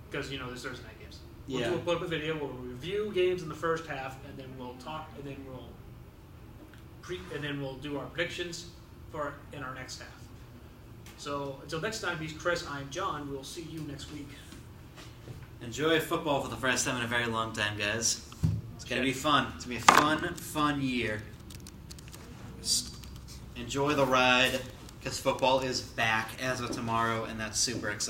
because there's Thursday night games. We'll put up a video. We'll review games in the first half, and then we'll talk, and then we'll do our predictions in our next half. So until next time, he's Chris. I'm John. We'll see you next week. Enjoy football for the first time in a very long time, guys. It's gonna be fun. It's gonna be a fun year. Enjoy the ride, because football is back as of tomorrow, and that's super exciting.